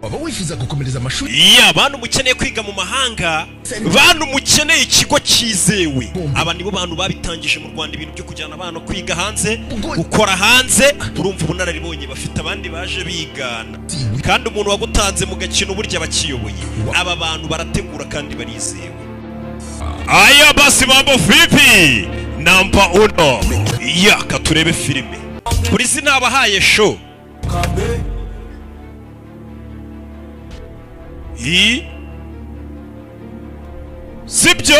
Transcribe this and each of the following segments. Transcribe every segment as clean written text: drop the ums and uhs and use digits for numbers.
waba wifuza gukomereza amashuri bantu mukeneye kwiga mu mahanga, bantu mukeneye ikigo cyizewe, aba nibo bantu babitangije mu Rwanda ibintu byo kujyana abana kwiga hanze, gukora hanze. Urumva ubunararibonye bafite abandi baje bigana, kandi umuntu wagutanze mu gakino burya bakiyoboye. Aba bantu barategura kandi barizewe. Aya basi mambo vipi namba uno katurebe filime kuri sinabahaye show sibyo.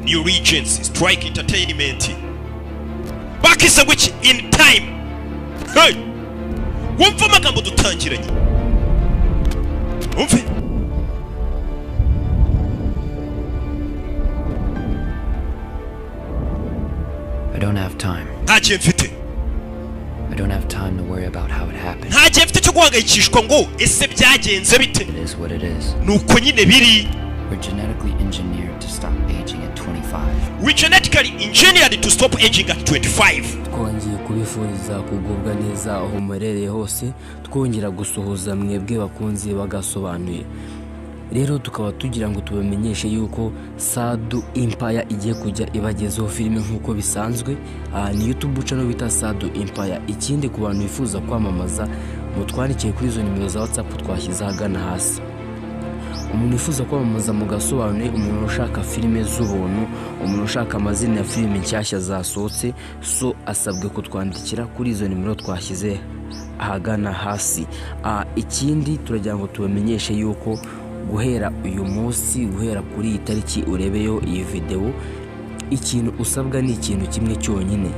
New Regency Strike Entertainment bakisa which in time. Wumva amagambo dutangiranye, umve. I don't have time. Ntagiye mfite. I don't have time to worry about how it happened. Ntagiye mfite cyo guhangayikishwa ngo ese byagenze bite. It is what it is. Nuko nyine biri. We're genetically engineered to stop aging at 25. We're genetically engineered to stop aging at 25. Twongeye kubifuriza kugubwa neza aho muherereye hose, twongera gusuhuza mwebwe bakunzi bagasobanuye. Rero tukaba tugira ngo tubamenyeshe yuko Sadu Empire igiye kujya ibagezaho filime nk'uko bisanzwe. Ni YouTube channel bita Sadu Empire. Ikindi ku bantu bifuza kwamamaza, mutwandikiye kuri izo nimero za WhatsApp twashyize hagana hasi. Umuntu wifuza kwamamaza mu gasobanuye, umuntu ushaka filime z'ubuntu, umuntu ushaka amazina ya filime nshyashya zasohotse, so asabwe kutwandikira kuri izo nimero twashyize ahagana hasi. Ikindi turagira ngo tubamenyeshe yuko guhera uyu munsi, guhera kuri iyi tariki urebeyo iyi video, ikintu usabwa ni ikintu kimwe cyonyine.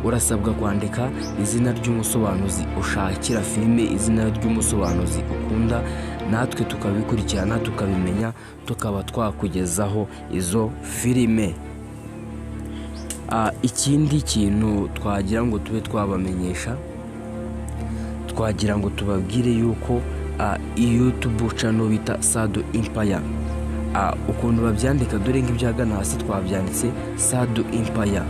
Urasabwa kwandika izina ry'umusobanuzi ushakira filime, izina ry'umusobanuzi ukunda, natwe tukabikurikirana tukabimenya, tukaba twakugezaho izo filime. Ikindi kintu twagira ngo tube twabamenyesha, twagira ngo tubabwire yuko YouTube channel bita Sadu Empire, ukuntu babyandika dore ng'ibyagana hasi twabyanditse Sadu Empire.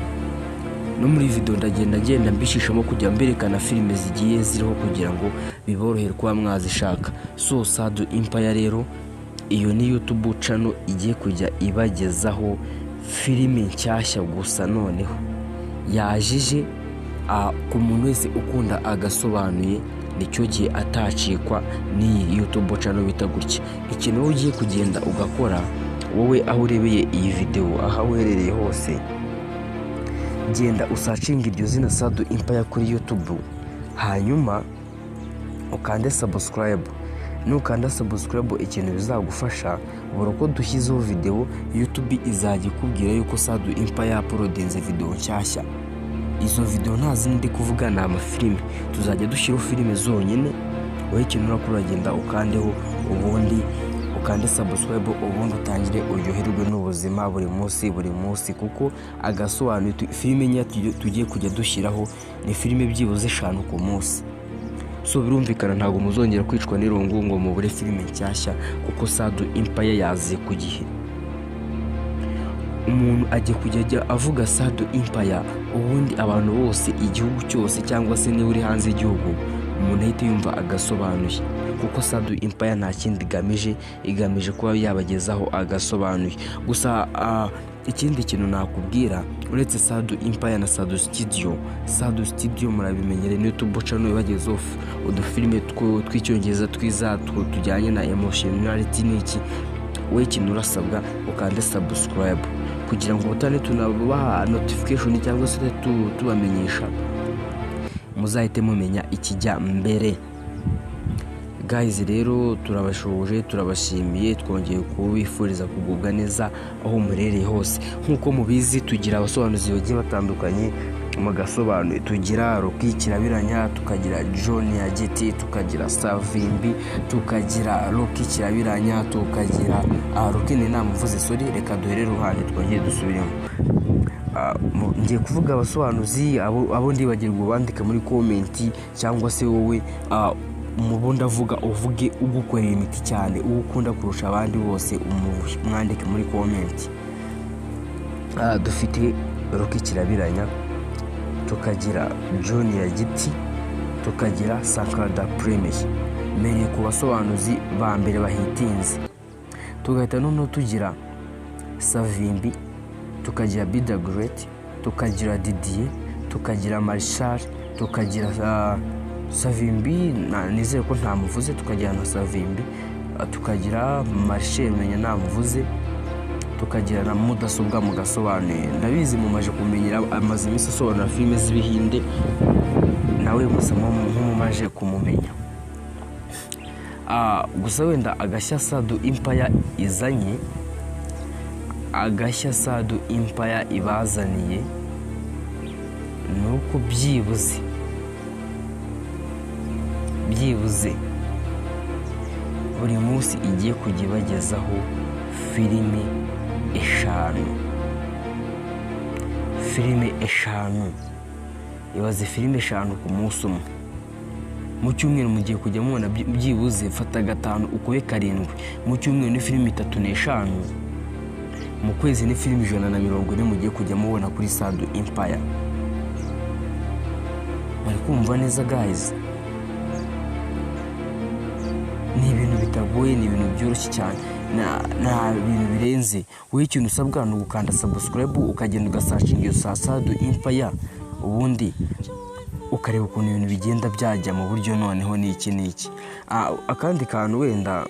No muri video ndagenda mbishishamo kujya mberekana filime zigiye ziriho kugira ngo biborohere kuba mwazishaka. So Sadu Empire rero iyo ni YouTube channel igiye kujya ibagezaho filime nshyashya gusa noneho yajije ku muntu wese ukunda agasobanuye, nicyo gihe atacikwa ni YouTube channel bita gutya. Ikintu ugiye kugenda ugakora wowe aho urebeye iyi video, aho uherereye hose, genda usacinga iryo zina Sadu Empire kuri YouTube, hanyuma ukande subscribe. Nukanda subscribe, ikintu bizagufasha buri uko dushyizeho video, YouTube izajya ikubwira yuko Sadu Empire uploadinze video nshyashya. Izo video nta zindi kuvuga na amafilime, tuzajya dushyiraho filime zonyine. Wowe ikintu urakora uragenda ukandeho, ubundi ukande subscribe, ubundi utangire uryoherwe n'ubuzima buri munsi, kuko agasobanuye filime nya tugiye kujya dushyiraho ni filime byibuze 5 ku munsi. So birumvikana ntago muzongera kwicwa n'irungu ngo mubure filime nshyashya, kuko Sadu Empire yaziye ku gihe. Umuntu agiye kujya avuga Sadu Empire, ubundi abantu bose igihugu cyose cyangwa se ni uri hanze igihugu, umuntu ahita yumva agasobanuye, kuko Sadu Empire nta kindi igamije kuba yabagezaho agasobanuye gusa. Ikindi kintu nakubwira, uretse Sadu Empire na Sadu Studio murabimenyere ni YouTube channel ibagezaho udufilime tw'icyongereza twiza tujyanye na emotionality n'iki. Wowe ikintu urasabwa ukande subscribe kugira ngo utane tunabaha notification cyangwa se tubamenyesha, muzahite mumenya ikijya mbere. Guys, rero turabashoje, turabashimiye, twongeye kubifuriza kugubwa neza aho murereye hose. Nkuko mubizi tugira abasobanuzi bagiye batandukanye mu gasobanuye. Tugira Rocky Kirabiranya, tukagira John ya GT, tukagira Savimbi, tukagira Rocky Kirabiranya, tukagira Rocky ni namuvuze sorry, reka duhere ruhande twongeye dusubiremo. Ngiye kuvuga abasobanuzi abo ndibagirwa bandika muri comment, cyangwa se wowe umubundi avuga uvuge ugukorera imiti cyane ukunda kurusha abandi bose, umwandike muri comment. Dufite Rocky Kirabiranya, tukagira Junior Giti, tukagira Sankara Premier. Mbere ku basobanuzi ba mbere bahitinze, tugahita noneho tugira Savimbi, tukagira Bida Great, tukagira Didier, tukagira Marshal, tukagira Savimbi nizeye ko ntamuvuze, tukagira na Savimbi, tukagira Marshal menya namuvuze, tukagira na mudasobwa mu gasobanuye. Ndabizi mumaje kumenyera amaze iminsi asobanura filime z'ibihinde, nawe musamo nk'umumaje kumumenya. Gusa wenda agashya Sado Empire izanye, agashya Sado Empire ibazaniye nuko byibuze buri munsi igiye kujya ibagezaho filime eshanu. Ibaze filime eshanu ku munsi umwe. Mu cyumweru mugiye kujya mubona byibuze fata 5 ukube 7, mu cyumweru ni filime 3 n'eshanu, mu kwezi ni filime 140 mugiye kujya mubona kuri Sado Empire. Bari kumva neza guys? Ni ibintu bitagoye, ni ibintu byoroshye cyane, na bintu birenze. Wowe ikintu usabwa no gukanda subscribe, ukagenda ugasashinga iyo Sado Empire, ubundi ukareba ukuntu ibintu bigenda byajya mu buryo noneho n'iki. Akandi kantu wenda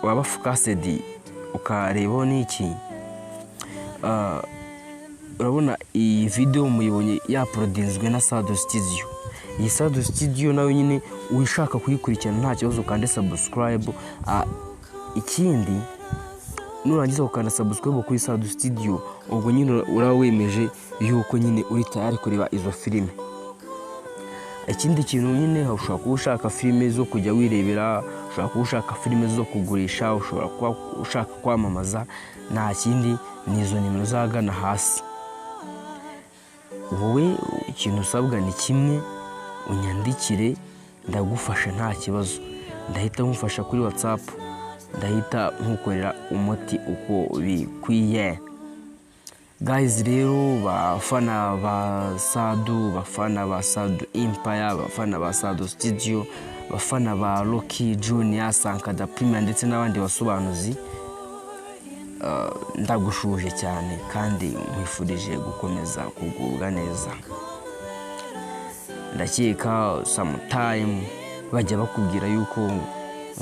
waba focused ukarebaho n'iki, urabona iyi video muyibonye yaprodinzwe na Sado Studio. Iyi Sado Studio nawe nyine ushaka kuyikurikirana nta kibazo kandi subscribe. Ikindi nurangiza ukanda subscribe kuri Sado Studio, ubwo nyine urawemeje yuko nyine uri tayari kureba izo filime. Ikindi kintu nyine ushaka kuba ushaka filime zo kujya wirebera, ushaka kuba ushaka filime zo kugurisha, ushobora kuba ushaka kwamamaza, nta kindi nizo nimero zagana hasi. Wowe ikintu usabwa ni kimwe, unyandikire ndagufasha nta kibazo. Ndahita nkufasha kuri WhatsApp, ndahita nkukorera umuti uko bikwiye. Guys, rero bafana ba Sado, bafana ba Sado Empire, bafana ba Sado Studio, bafana ba Rocky Junior, Sankara Premier ndetse n'abandi basobanuzi, ndagushuje cyane kandi nkwifurije gukomeza kugubwa neza. Ndakeka sometime bajya bakubwira yuko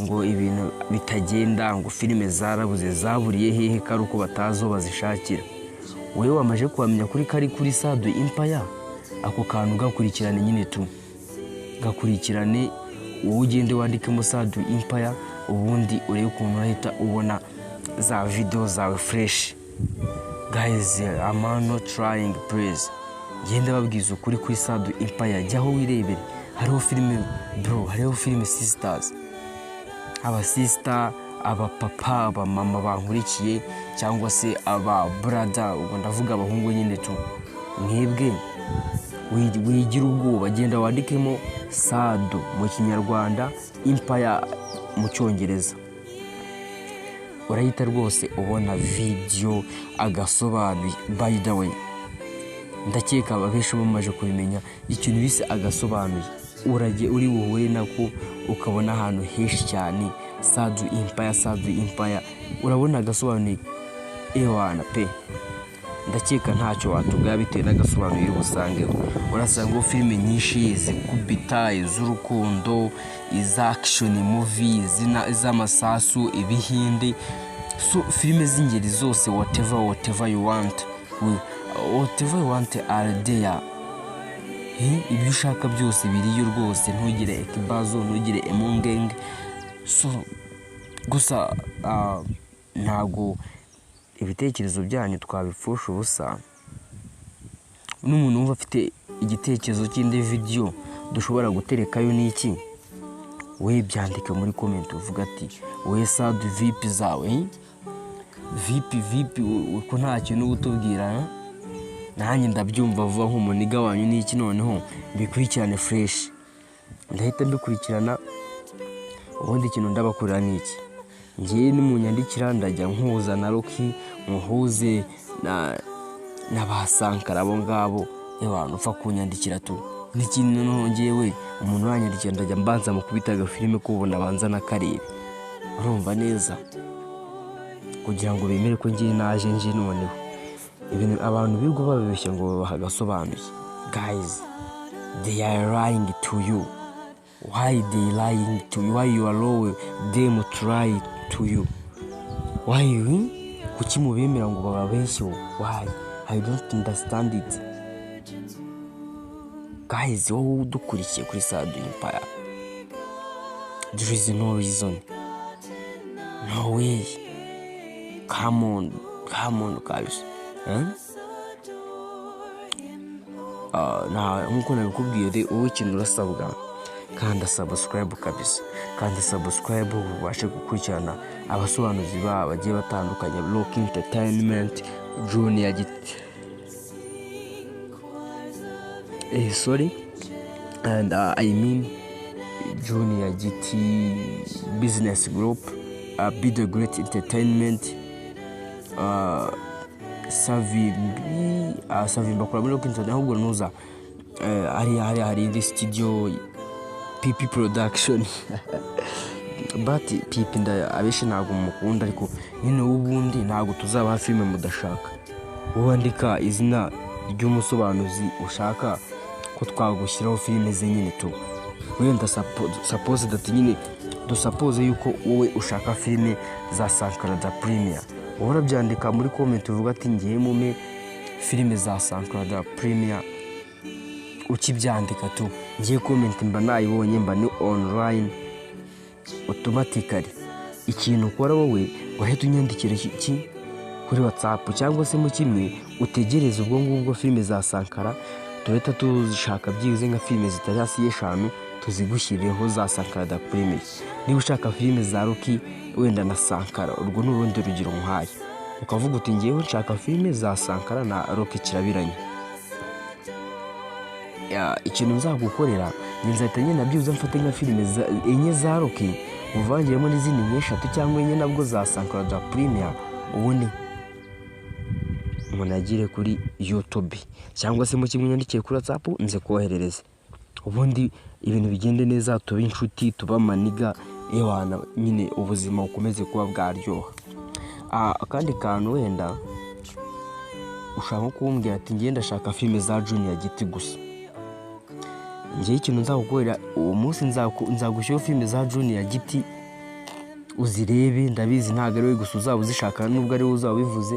ngo ibintu bitagenda, ngo filime zarabuze, zaburiye hehe, kari uko batazo bazishakira. Wewe wamaje kwamenya kuri Sado Empire, ako kantu gakurikirane nyine tu, gakurikirane wowe ugende wandikemo Sado Empire, ubundi urebe ukuntu urahita ubona za video zawe fresh. Guys, I'm not trying, please. Genda babwiza ukuri kuri Sado Empire, jyaho wirebere. Hariho filime bro, hariho filime sisters, aba sister, aba papa, aba mama bankurikiye, cyangwa se aba brother, ubwo ndavuga abahungu nyine tu. Mwebwe wigira ubwoba, genda wandikemo Sado mu Kinyarwanda, Empire mu Cyongereza, urahita rwose ubona video agasobanuye. By the way, ndakeka abenshi bamaje kubimenya ikintu bise agasobanuye, uri buhure nako ukabona ahantu henshi cyane Sado Empire, urabona agasobanuye ewana pe. Ndakeka ntacyo watugaya bitewe n'agasobanuye uri busangeho. Urasanga filime nyinshi zikubita, iz'urukundo, iza action movie, iz'amasasu, ibihinde, so filime z'ingeri zose, whatever you want, are there. Ibyo ushaka byose biriyo rwose, ntugire ekibazo, ntugire emongeng. So gusa ntago ibitekerezo byanyu twabipfusha ubusa. N'umuntu wumva afite igitekerezo cy'indi video dushobora guterekayo n'iki, we byandike muri comment uvuga ati we Sado VIP zawe, VIP uko nta kintu utubwira, nanjye ndabyumva vuba nk'umuniga wanyu n'iki, noneho bikurikirane fresh. Ndahita mbikurikirana, ubundi ikintu ndabakorera n'iki, ngiye nimunyandikira ndajya nkuza na Rocky, muhuze na ba Sankara, abo ngabo abantu upfa kunyandikira tu n'ikindi nongewe umuntu wanyandikira ndajya mbanza mu kubita agafilime kubona abanza n'akarebe urumva neza kugira ngo bemere ko ngiye naje nje noneho ibintu abantu bigo babeshya ngo babaha agasobanuye guys they are lying to you. Why they lying to you? Why you allow them to lie to you? Why you kuki mubemera ngo bababeshye? Why? I don't understand it. Guys, wowe udukurikiye kuri Sado Empire, there is no reason, no way. Come on guys. Nkuko nabikubwiye wowe ikintu urasabwa kanda subscribe kabisa, kandi subscribe ubashe gukurikirana abasobanuzi bagiye batandukanye Rock Entertainment, Junior Giti and I mean Junior Giti Business Group, Be The Great Entertainment, Savimbi bakora muri Rock Entertainment, ahubwo nuza hari indi studio PP Production but PP abeshi ntago mukunda, ariko nyine ubundi ntago tuzaba filime mudashaka. Wandika izina ry'umusobanuzi ushaka ko twagushyiraho filime ze nyine tu wenda suppose that nyine suppose yuko wowe ushaka filime za Sankara da Premier, wowe byandika muri comment uvuga ati ngiye mume filime za Sankara da Premier, ukibyandika tu ngiye comment mba nayibonye mba ni online automatically. Ikintu ukora wowe wahita unyandikira iki kuri WhatsApp cyangwa se mu kimwe utegereze ubwo ngubwo filime za Sankara tuhita tuzishaka byize nka filime zitari hasi y'eshanu tuzigushyirireho za Sankara da Premier. Niba ushaka filime za Rocky wenda na Sankara, urwo n'urundi rugero muhaye, ukavuga uti ngiyeho nshaka filime za Sankara na Rocky kirabiranye. Ikintu nzagukorera nzahita nyine nabyuza mfate nka filime enye za Rocky uvangiremo n'izindi nk'eshatu cyangwa enye nabwo za Sankara da Premier, ubundi munagire kuri YouTube cyangwa se mu kimwe nyandikiye kuri WhatsApp nze koherereza, ubundi ibintu bigende neza, tuba inshuti, tuba maniga ewana, nyine ubuzima bukomeze kuba bwaryoha. Akandi kantu wenda ushaka kumbwira ati ngiye ndashaka filime za Junior Giti gusa, ngiye ikintu nzagukorera uwo munsi nzagushyiraho filime za Junior Giti uzirebe. Ndabizi ntabwo ari we gusa uzaba uzishaka, nubwo ari we uzaba bivuze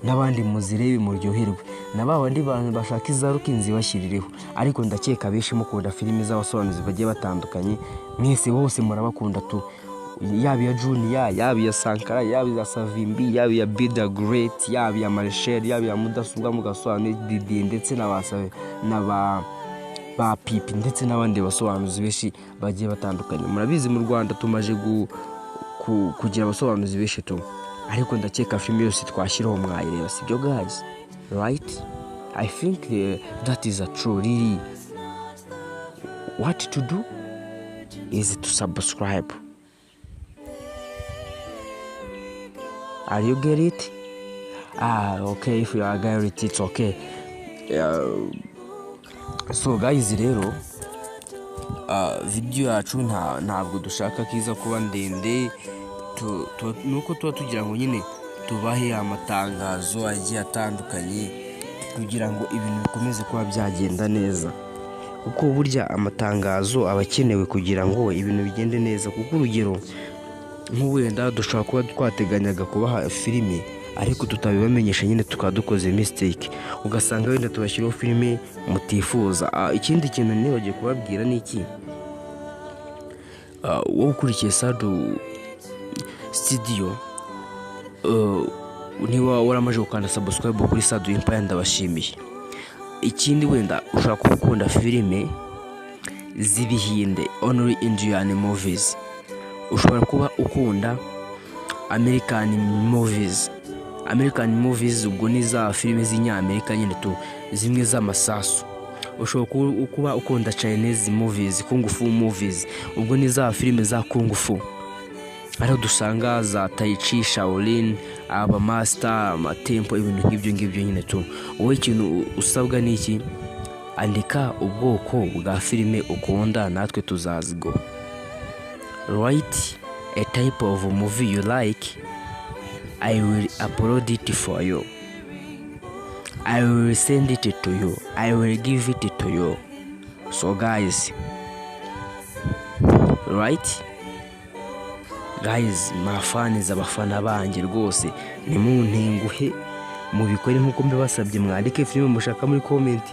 n'abandi muzirebe muryoherwe, na babandi bantu bashaka iza Rocky nzibashyirireho. Ariko ndakeka benshi mukunda filime z'abasobanuzi bagiye batandukanye, mwese bose murabakunda tu, yaba ya Junior, yaba ya Sankara, yaba ya Savimbi, yaba ya Be The Great, yaba ya Marshall, yaba ya Mudasobwa mugasobanura Didi, ndetse ba Pipi ndetse n'abandi basobanuzi benshi bagiye batandukanye. Murabizi mu Rwanda tumaje kugira abasobanuzi benshi tu, ariko ndakeka filime yose twashyiraho mwayireba, sibyo guys? Right? I think that is a true. Really, what to do is to subscribe. Are you get it? Okay, if you are get it, it's okay. So guys, rero video yacu ntabwo dushaka kiza kuba ndende, nuko tuba tugira ngo nyine tubahe amatangazo agiye atandukanye kugira ngo ibintu bikomeze kuba byagenda neza, kuko burya amatangazo abakenewe kugira ngo ibintu bigende neza. Kuko urugero nk'uwenda dushobora kuba twateganyaga kubaha filime ariko tutabibamenyesha, nyine tukadukoze mistake, ugasanga wenda tubashyiraho filime mutifuza. Ikindi kintu nibagiye kubabwira ni iki, wowe ukurikiye Sado Studio, niba waramaje gukanda subscribe kuri Sado Empire ndabashimiye. Ikindi wenda ushaka gukunda filime z'ibihinde, only Indian movies, ushobora kuba ukunda American movies, ubwo ni za filime z'inyamerika nyine tu, zimwe z'amasasu. Ushobora kuba ukunda Chinese movies, Kung Fu movies, ubwo ni za filime za Kung Fu, ariho dusanga za Tai Chi, Shaolin, aba master, amatempo, ibintu nk'ibyo nyine tu. Wowe ikintu usabwa ni iki, andika ubwoko bwa filime ukunda natwe tuzazigo. Write a type of movie you like, I will upload it for you, I will send it to you, I will give it to you. So guys, right guys, mafaniza abafana banjye rwose nimuntenguhe mubikore nkuko mbibasabye. Mwandike filime mushaka muri comment,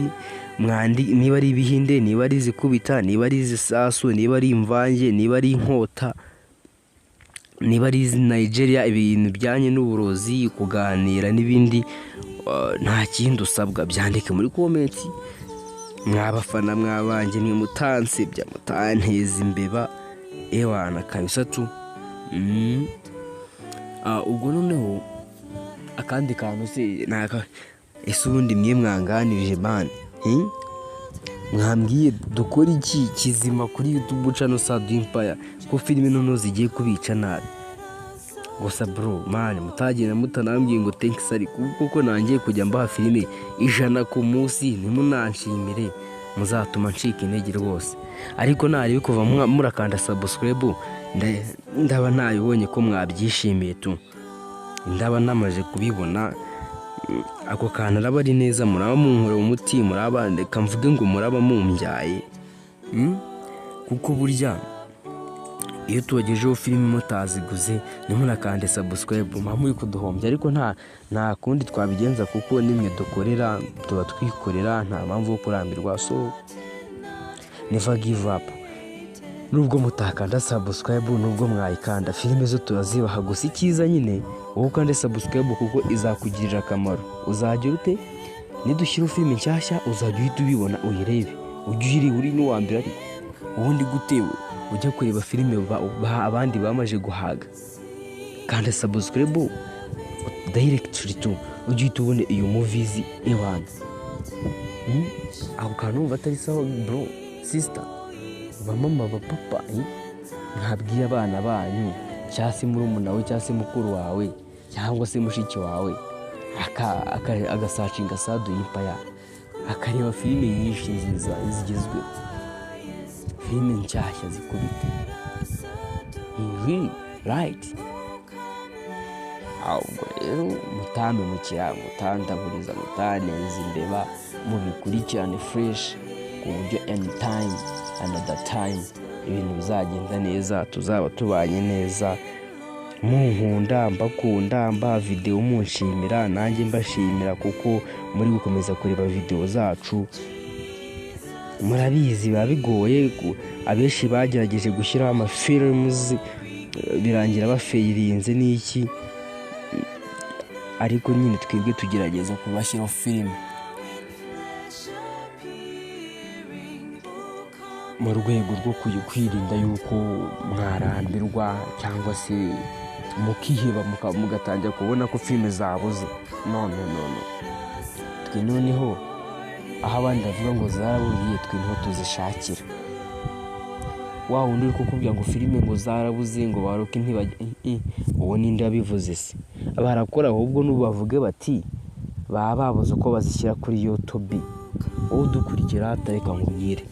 niba ari ibihinde, niba ari izikubita, niba ari izisasu, niba ari imvange, niba ari inkota, niba ari izi Nigeria, ibintu bijyanye n'uburozi, kuganira n'ibindi, nta kindi usabwa byandike muri comment. Mwabafana mwabanje ni mutanse bya mutanteza imbeba ewana kabisa tu. Ubwo noneho akandi kantu se naka ese ubundi mwe mwanganirije man, mwambwiye dukora iki kizima kuri YouTube channel Sado Empire ko filime noneho zigiye kubica nabi. Gusa bro man, mutagenda mutanambwiye ngo thanks ari kuko nangiye kujya mbaha filime 100 ku munsi, ntimunanshimire muzatuma ncika intege rwose. Ariko nari bikuva murakanda subscribe, ndaba nabibonye ko mwabyishimiye tu, ndaba namaje kubibona. Ako kana araba ari neza, muraba munkore umuti, muraba ndeka mvuge ngo muraba mumbyaye. Kuko burya iyo tuwagejeho filime mutaziguze nimunakande subscribe muri kuduhombya. Ariko nta kundi twabigenza kuko nimwe dukorera, tuba twikorera, nta mpamvu yo kurambirwa. So never give up. Nubwo mutakanda subscribe, nubwo mwayikanda, filime zo turazibaha. Gusa icyiza nyine wowe ukande subscribe kuko izakugirira akamaro. Uzagira ute nidushyira filime nshyashya, uzajya uhita ubibona uyirebe, ujye uri n'uwambere. Ariko ubundi gutewe ujya kureba filime abandi bamaje guhaga, kanda subscribe directly tu ujye tubone iyo movies ewana. Ako kantu umva atari sawa bro sister, mama papa, mwabwiye abana banyu cyangwa se murumuna wawe cyangwa se mukuru wawe cyangwa se mushiki wawe agasacinga Sado Empire, akareba filime nyinshi nziza zigezwe, filime nshyashya zikubita. Right. Ahubwo rero mutambe mukira, mutandaburiza, mutaneza imbeba, mubikurikirane fresh ku buryo anytime another time ibintu bizagenda neza, tuzaba tubanye neza, munkunda mbakunda, mba video munshimira, nanjye mbashimira kuko muri gukomeza kureba video zacu. Murabizi biba bigoye, abenshi bagerageje gushyiraho amafilms birangira bafeirinze n'iki, ariko nyine twebwe tugerageza kubashyiraho filime mu rwego rwo kwirinda yuko mwarambirwa cyangwa se mukiheba mugatangira kubona ko filime zabuze. No twe noneho aho abandi bavuga ngo zaraburiye, twe niho tuzishakira. Wa wundi uri kukubwira ngo filime ngo zarabuze ngo baroke ntibajya, uwo ninde wabivuze se? Barakora ahubwo n'ubavuge bati baba babuze uko bazishyira kuri YouTube. Wowe dukurikira atareka nkubwire,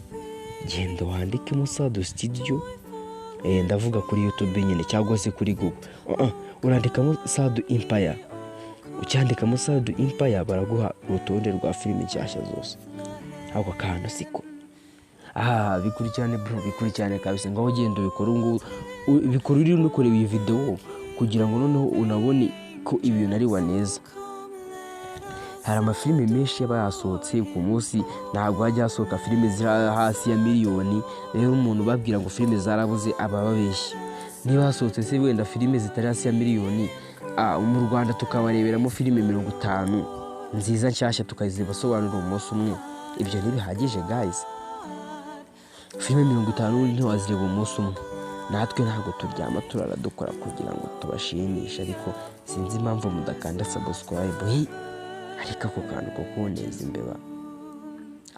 genda wandike mu Sado Studio, ndavuga kuri YouTube nyine cyangwa se kuri Google. Urandikamo Sado Empire, ucyandikamo Sado Empire baraguha urutonde rwa filime nshyashya zose. Ako kantu siko bikurikirane bro, bikurikirane kabisa. Ngaho genda ubikora ngo bikora uri nukore iyi video kugira ngo noneho unabone ko ibintu ari waneza. Hari amafilime menshi yaba yasohotse ku munsi, ntabwo hajya hasohoka filime ziri hasi ya miliyoni. Rero umuntu babwira ngo filime zarabuze aba babeshya. Niba hasohotse se wenda filime zitari hasi ya miliyoni, mu Rwanda tukabareberamo filime 50 nziza nshyashya tukazibasobanurira umunsi umwe, ibyo ntibihagije guys. Filime 50 ntiwazireba umunsi umwe. Natwe ntabwo turyama turara dukora kugira ngo tubashimishe, ariko sinzi impamvu mudakanda subscribe. Ariko ako kantu ko kuneza imbeba,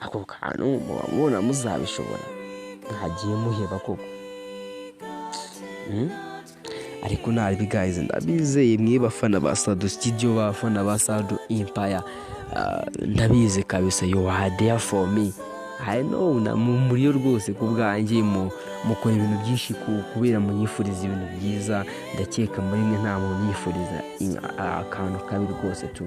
ako kantu mubona muzabishobora, ntagiye muheba koko. Ariko nabi guys, ndabizeye mwe bafana ba Sado Studio, bafana ba Sado Empire, ndabize kabisa you are there for me. I know na muriyo rwose ku bwanjye mukora ibintu byinshi kubera munyifuriza ibintu byiza, ndakeka muri mwe nta muntu yifuriza akantu kabi rwose tu.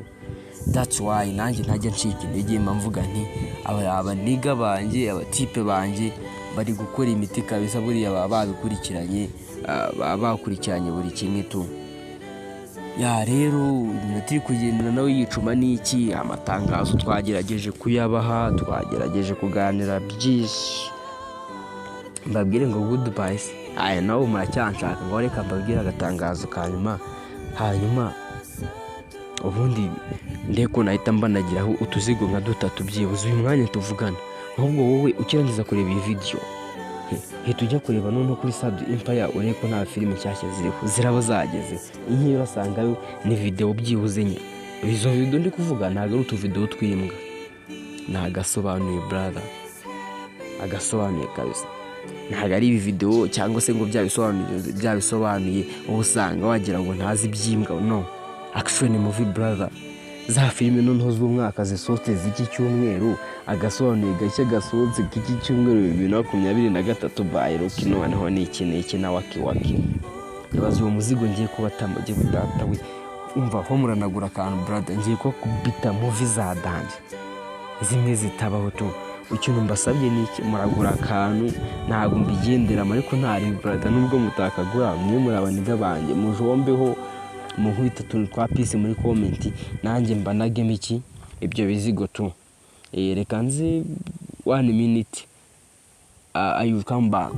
That's why nanjye ntajya ncika intege mvuga nti abaniga banjye abatipe banjye bari gukora imiti kabisa, buriya baba babikurikiranye, bakurikiranye buri kimwe tu. Ya rero ibintu turi kugendera nawe yicuma n'iki, amatangazo twagerageje kuyabaha, twagerageje kuganira byinshi, mbabwire ngo goodbye. Aya nawe muracyanshaka ngo reka mbabwire agatangazo kanyuma, hanyuma ubundi ndeko nahita mbanagiraho utuzigo nka 3 byibuze uyu mwanya tuvugana. Ahubwo wowe ukirangiza kureba iyi video tujya kureba none kuri Sado Empire urebe ko nta filime nshyashya ziriho ziraba zageze. Iyi urasangayo ni video byibuze nye. Izo video ndi kuvuga ntago ari utuvideo twimbwa, nagasobanuye brother, agasobanuye kabisa. Ntago ari ibi video cyangwa se ngo byabisobanuye ubusanga wagira ngo ntazi byimbwa. No, action movie brother. Za filime noneho z'umwaka zisohotse z'iki cyumweru, agasobanuye gashya gasohotse k'iki cyumweru 2023 by Rocky noneho ni iki na waki. Yabaze uwo muzigo ngiye kubatamo giye gutata we. Umva ho muranagura akantu brother, ngiye ko kubita movie za danje zimwe zitabaho tu. Ikintu mbasabye ni iki, muragura akantu ntago mbigendera ariko ntari brother, nubwo mutakagura mwe murabaniga banjye mujombeho munkubita tuntu twa peace muri comment, nanjye mbanagemo iki ibyo bizigo tu. Reka nzi 1 minute, I will come back.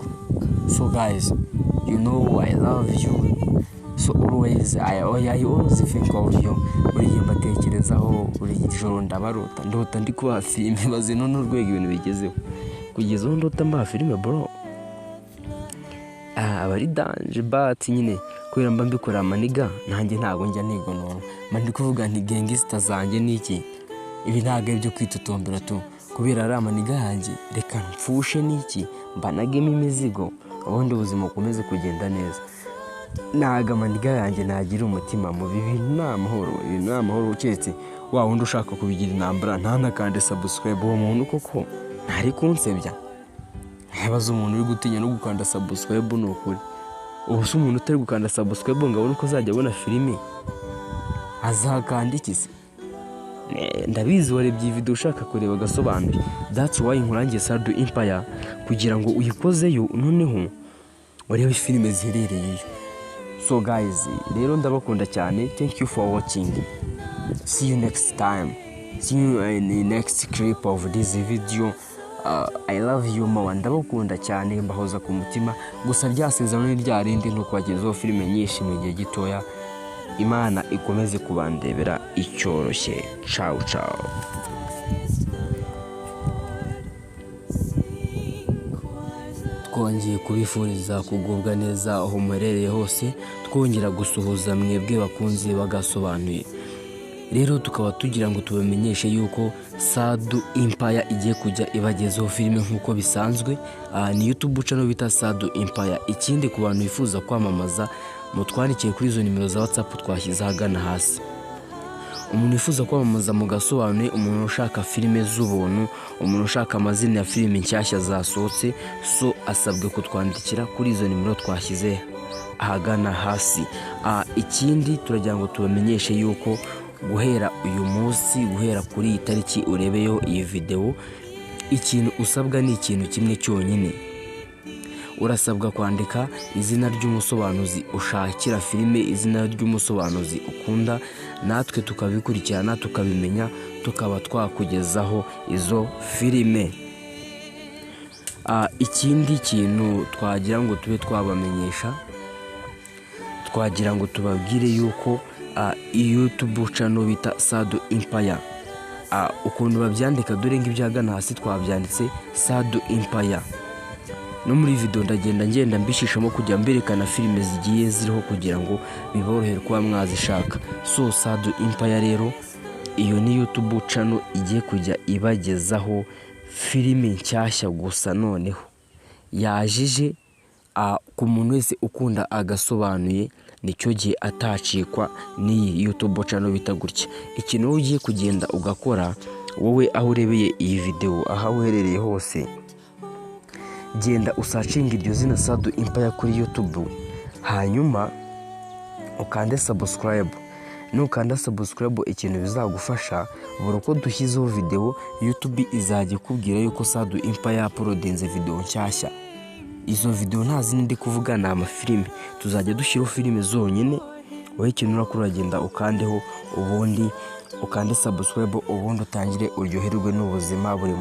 So guys, you know I love you, so always I always think of you. Buri mbatekerezaho, buri joro ndabarota, ndota ndi kuba filime baze none urwego ibintu bigezeho kugeza aho ndota mba filime bro. Abari danje but nyine kubera mba mbikora amaniga nanjye ntago njya nigonora, ndi kuvuga nti gangster zanjye niki ibi ntago byo kwitutombera tu, kubera ari amaniga yanjye reka mfushe niki mbanagemo imizigo ubundi ubuzima bukomeze kugenda neza. Naga amaniga yanjye nagira umutima mu bibi n'amahoro uketse wa wundi ushaka kubigira intambara ntanakande subscribe. Uwo muntu koko ntari kunsebya, yabaza umuntu uri gutinya no gukanda subscribe n'ukuri. Ubu se umuntu utari gukanda subscribe ngo abone ko azajya abona filime azakanda iki se? Ndabizi warebye iyi video ushaka kureba gasobanure. That's why nkurangiye Sado Empire kugira ngo uyikozeyo noneho warebe filime ziherereyeyo. So guys, rero ndabakunda cyane. Thank you for watching. See you next time. See you in the next clip of this video. I love you more. Ndabakunda cyane mbahoza ku mutima. Gusa ryasezerano ni ryarindi ntukwagezeho filime nyinshi mu gihe gitoya. Imana ikomeze kubandebera icyoroshye. Ciao ciao. Twongeye kubifuriza kugubwa neza aho muherereye hose, twongera gusuhuza mwebwe bakunze bagasobanuye. Rero tukaba tugira ngo tubamenyeshe yuko Sado Empire igiye kujya ibagezaho filime nkuko bisanzwe. Ni YouTube channel bita Sado Empire. Ikindi ku bantu bifuza kwamamaza mutwandikiye kuri izo nimero za WhatsApp twashyize hagana hasi. Umuntu wifuza kwamamaza mu gasobanuye, umuntu ushaka filime z'ubuntu, umuntu ushaka amazina ya filime nshyashya zasohotse, so asabwe kutwandikira kuri izo nimero twashyize ahagana hasi. Ikindi turagira ngo tubamenyeshe yuko guhera uyu munsi, guhera kuri iyi tariki urebeyo iyi video, ikintu usabwa ni ikintu kimwe cyonyine. Urasabwa kwandika izina ry'umusobanuzi ushakira filime, izina ry'umusobanuzi ukunda, natwe tukabikurikirana tukabimenya, tukaba twakugezaho izo filime. Ikindi kintu twagira ngo tube twabamenyesha, twagira ngo tubabwire yuko YouTube channel bita Sado Empire, ukuntu babyandika dore ng'ibyagana hasi twabyanditse Sado Empire. No muri video ndagenda mbishishamo kujya mberekana filime zigiye ziriho kugira ngo biborohere kuba mwazishaka. So Sado Empire rero iyo ni YouTube channel igiye kujya ibagezaho filime nshyashya gusa noneho yajije ku muntu wese ukunda agasobanuye, nicyo gihe atacikwa ni YouTube channel bita gutya. Ikintu ugiye kugenda ugakora wowe aho urebeye iyi video, aho uherereye hose, genda usacinga iryo zina Sado Empire kuri YouTube, hanyuma ukande subscribe. Nukanda subscribe, ikintu bizagufasha buri uko dushyizeho video, YouTube izajya ikubwira yuko Sado Empire uploadinze video nshyashya. Izo video nta zindi ndi kuvuga, ni amafilime. Tuzajya dushyiraho filime zonyine. Wowe ikintu urakora, uragenda ukandeho, ubundi ukande subscribe, ubundi utangire uryoherwe n'ubuzima buri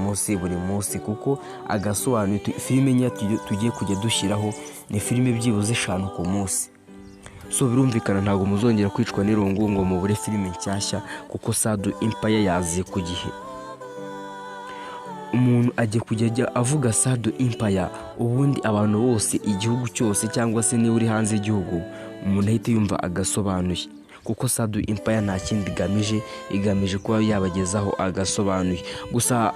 munsi, kuko agasobanuye filime nya tugiye kujya dushyiraho ni filime byibuze 5 ku munsi. So birumvikana ntago muzongera kwicwa n'irungu ngo mubure filime nshyashya, kuko Sado Empire yaziye ku gihe. Umuntu agiye kujya avuga Sado Empire, ubundi abantu bose, igihugu cyose, cyangwa se niba uri hanze y'igihugu, umuntu ahita yumva agasobanuye, kuko Sado Empire nta kindi igamije kuba yabagezaho agasobanuye. Gusa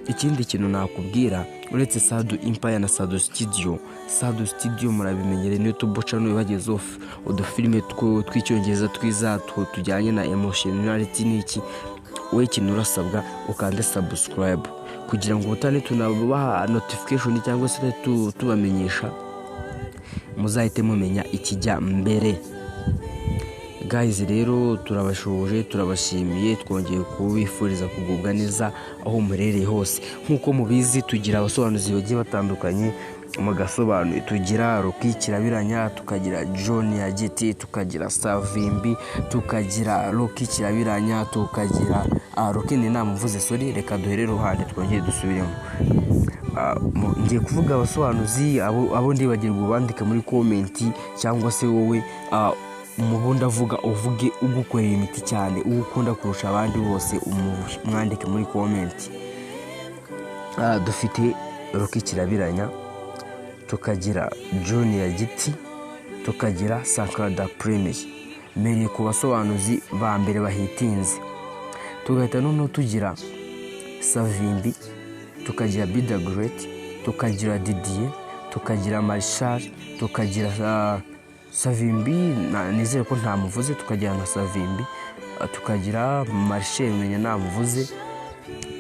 ikindi kintu nakubwira, uretse Sado Empire na Sado Studio murabimenyere ni YouTube channel ibagezeho udufilime tw'icyongereza twiza tujyanye na emotionality n'iki. Wowe ikintu urasabwa ukande subscribe, kugira ngo ubutane tunabaha notification cyangwa se tubamenyesha, muzahite mumenya ikijya mbere. Guys, rero turabashuje, turabashimiye, twongeye kubifuriza kugubwa neza aho murereye hose. Nkuko mubizi, tugira abasobanuzi bagiye batandukanye mu gasobanuye. Tugira Rocky Kirabiranya, tukagira John ya GT, tukagira Savimbi, tukagira Rocky Kirabiranya, tukagira Rocky ni namuvuze, sorry, reka duhere ruhande twongeye dusubiremo. Ngiye kuvuga abasobanuzi abo ndibagirwa ubandika muri comment, cyangwa se wowe umubundi avuga uvuge ugukorera imiti cyane, ugukunda kurusha abandi bose, umwandike muri comment. Dufite Rocky Kirabiranya, tukagira John ya GT, tukagira Sankara Premier. Mereye ku basobanuzi ba mbere bahitinze. Tugahita noneho tugira Savimbi, tukagira Bida Great, tukagira Didier, tukagira Marshal, tukagira Savimbi nizere ko ntamuvuze, tukagira na Savimbi, tukagira Marshal menya namuvuze,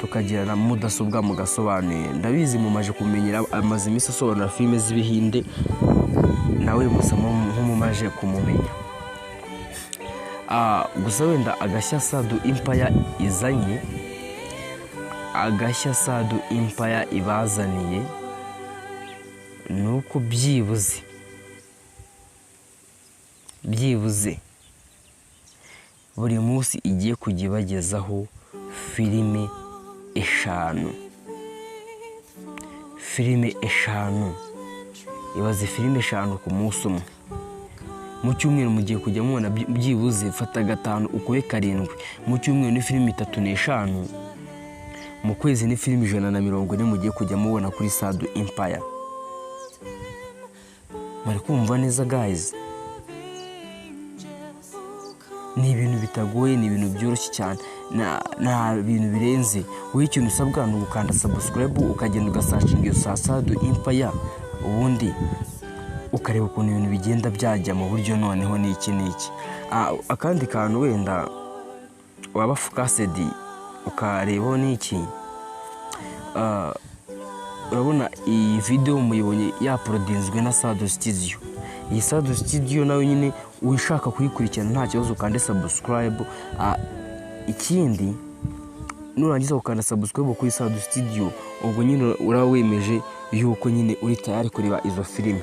tukagira na mudasobwa mu gasobanuye. Ndabizi mumaje kumenyera amaze imisi asobanura filime z'ibihinde, nawe musamo nk'umumaje kumumenya. Gusa wenda agashya Sado Empire izanye, agashya Sado Empire ibazaniye, nuko byibuze buri munsi igiye kujya ibagezaho filime 5. Ibaze filime 5 ku munsi umwe. Mu cyumweru mugiye kujya mubona byibuze, fata 5 ukube 7. Mu cyumweru ni filime 3 n'eshanu, mu kwezi ni filime 140 mugiye kujya mubona kuri Sado Empire. Mari kumva neza guys? Ni ibintu bitagoye, ni ibintu byoroshye cyane, na bintu birenze. Wowe ikintu usabwa ni ugukanda subscribe, ukagenda ugasearching iyo Sado Empire, ubundi ukareba ukuntu ibintu bigenda byajya mu buryo noneho n'iki. Akandi kantu wenda waba focused ukarebaho n'iki, urabona iyi video muyibonye yaprodinzwe na Sado Studio. Iyi Sado Studio nawe nyine ushaka kuyikurikirana nta kibazo, ukande subscribe. Ikindi nurangiza ukanda subscribe kuri Sado Studio, ubwo nyine urawemeje yuko nyine uri tayari kureba izo filime.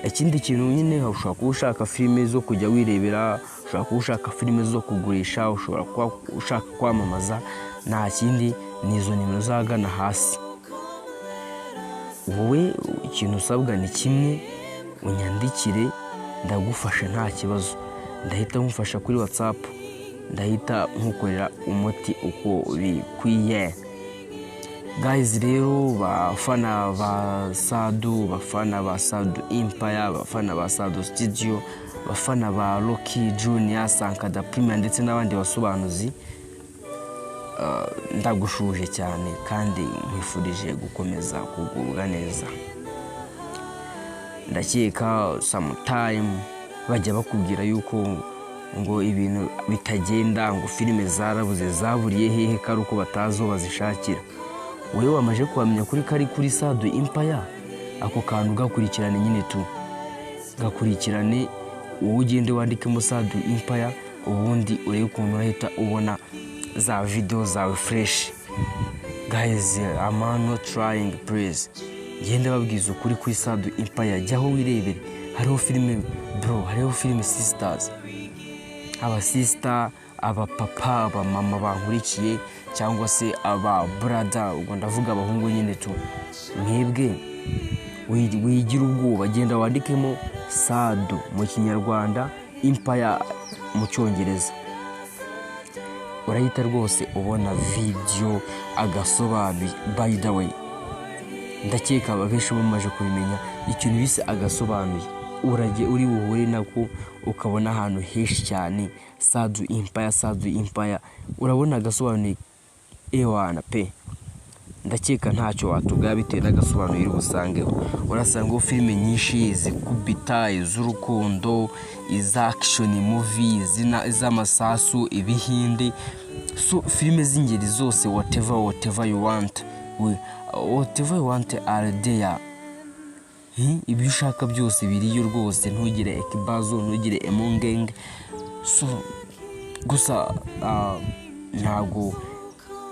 Ikindi kintu nyine, ushaka kuba ushaka filime zo kujya wirebera, ushaka kuba ushaka filime zo kugurisha, ushobora kuba ushaka kwamamaza, nta kindi nizo nimero zagana hasi. Wowe ikintu usabwa ni kimwe, unyandikire ndagufasha nta kibazo. Ndahita nkufasha kuri WhatsApp, ndahita nkukorera umuti uko bikwiye. Guys, rero bafana ba Sado, bafana ba Sado Empire, bafana ba Sado Studio, bafana ba Rocky Junior, Sankara Premier ndetse n'abandi basobanuzi, ndagushuje cyane kandi nkwifurije gukomeza kugubwa neza. Ndakeka sometime bajya bakubwira yuko ngo ibintu bitagenda, ngo filime zarabuze, zaburiye hehe, kari uko batazi aho bazishakira. Wowe wamaje kuhamenya kuri kari kuri Sado Empire, ako kantu gakurikirane nyine tu, gakurikirane wowe ugende wandikemo Sado Empire, ubundi urebe ukuntu urahita ubona za video zawe fresh. Guys, I'm not trying, please. Genda babwiza ukuri kuri Sado Empire, jyaho wirebere. Hariho filime bro, hariho filime sisters, aba sister, aba papa, aba mama bankurikiye, cyangwa se aba brother, ubwo ndavuga abahungu nyine tu. Mwebwe wigira ubwoba, genda wandikemo Sado mu Kinyarwanda, Empire mu Cyongereza, urahita rwose ubona video agasobanuye. By the way, ndakeka abenshi bamaje kubimenya ikintu bise agasobanuye. Urajye uri buhure nako ukabona ahantu henshi cyane Sado Empire, urabona agasobanuye ewana pe. Ndakeka ntacyo watugaya bitewe n'agasobanuye uri busangeho. Urasanga filime nyinshi zikubita, iz'urukundo, iza action movie, iz'amasasu, ibihinde, so filime z'ingeri zose, whatever you want, are there. Ibyo ushaka byose biriyo rwose, ntugire ekibazo, ntugire emongenge. So gusa ntago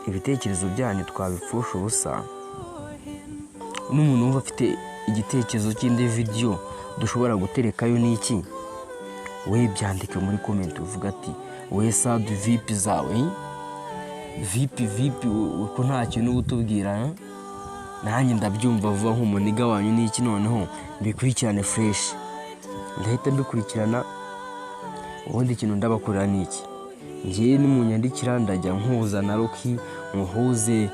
ibitekerezo byanyu twabipfusha ubusa. N'umuntu wumva afite igitekerezo cy'indi video dushobora guterekayo n'iki, we byandike muri comment uvuga ati we Sado VIP zawe, VIP uko nta kintu gutubwira, nanjye ndabyumva vuba nk'umuniga wanyu n'iki, noneho mbikurikirane fresh. Ndahita mbikurikirana, ubundi ikintu ndabakorera n'iki, ngiye n'umunyandikira ndajya nkuza na Rocky, nkuhuze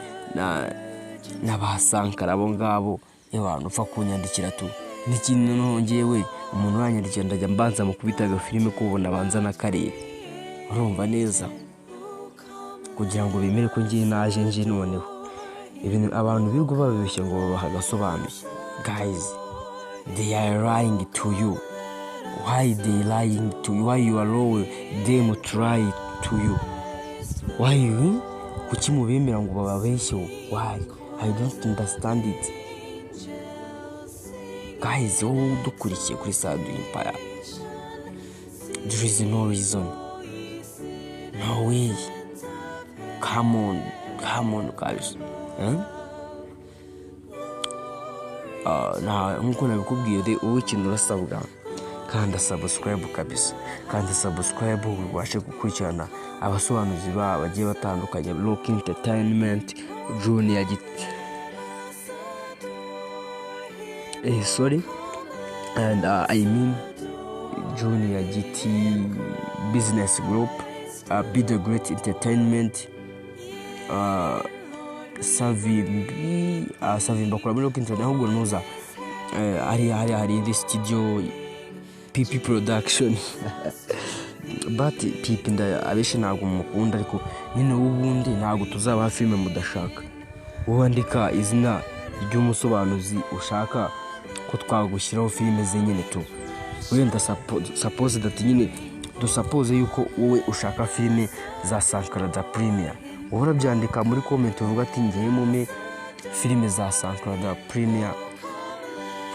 na basankara abo ngabo, abantu upfa kunyandikira tu. N'ikintu nongewe umuntu wanyandikira ndajya mbanza mu kubitaga filime kubona banza na karere, urumva neza, kugira ngo bemere ko ngiye naje nje. Noneho ibintu abantu bigo babibeshya ngo babaha agasobanuye. Guys, they are lying to you. Why they lying to you? Why you allow them to lie to you? Why you? Kuki mubemera ngo bababeshye? Why? I don't understand it. Guys, wowe dukurikiye kuri Sado Empire, there is no reason, no way. Come on guys. Nkuko nabikubwiye, wowe ikintu urasabwa kanda subscribe kabisa, kanda subscribe ubashe gukurikirana abasobanuzi bagiye batandukanye, Rock Entertainment, Junior Giti, and I mean Junior Giti Business Group, Be The Great Entertainment, Savimbi bakora muri Rock Entertainment, ahubwo nuza hari indi studio PP Production but PP abeshi ntabwo mukunda, ariko nyine ubundi ntabwo tuzaba filime mudashaka. Wowe andika izina ry'umusobanuzi ushaka ko twagushyiraho filime ze nyine tu. Wenda suppose that nyine dusuppose yuko wowe ushaka filime za Sankara da Premier, wowe urabyandika muri comment uvuga ati ngiye mume filime za Sankara da Premier.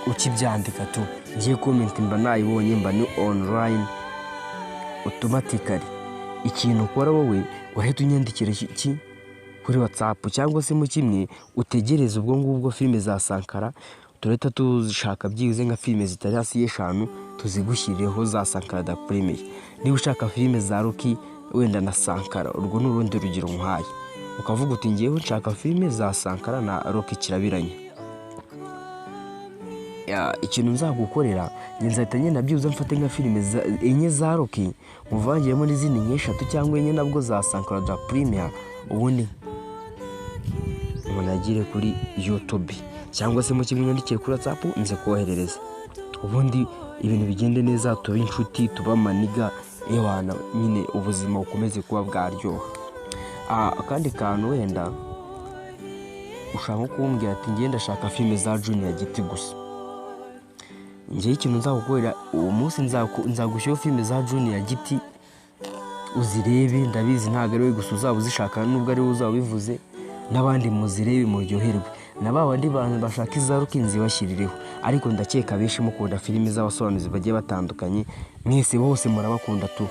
Ukibyandika tu, ngiye comment mba nayibonye, mba ni online automatically. Ikintu ukora wowe urahita unyandikira iki kuri WhatsApp, cyangwa se mu kimwe utegereza ubwo ngubwo filime za Sankara tureta tuzishaka byize nka filime zitari hasi y'eshanu tuzigushyireho za Sankara da Premier. Niba ushaka filime za Rocky wenda na Sankara, urwo n'urundi rugero nkaye, ukavuga uti ngiye nshaka filime za Sankara na Rocky kirabiranye. Ikintu nzagukorera nzahita ngenda byuza mfate nka filime enye za Rocky muvangiyemo n'izindi nk'eshatu cyangwa enye nabwo za Sankara da Premier, ubundi munagire kuri YouTube cyangwa se mu kimwe nyandikiye kuri WhatsApp nze koherereza, ubundi ibintu bigende neza, tuba inshuti, tuba maniga, ewana nyine ubuzima bukomeze kuba bwaryoha. Akandi kantu wenda ushaka kumbwira ati ngiye ndashaka filime za Junior Giti gusa, ngiye ikintu nzagukorera uwo munsi nzagushyiraho filime za Junior Giti uzirebe, ndabizi ntabwo ari we gusa uzaba uzishaka nubwo ari we uzaba ubivuze, n'abandi muzirebe muryoherwe, na ba bandi bantu bashaka izaruka nzibashyirireho. Ariko ndakeka benshi mukunda filimi z'abasobanuzi bagiye batandukanye, mwese bose murabakunda tu,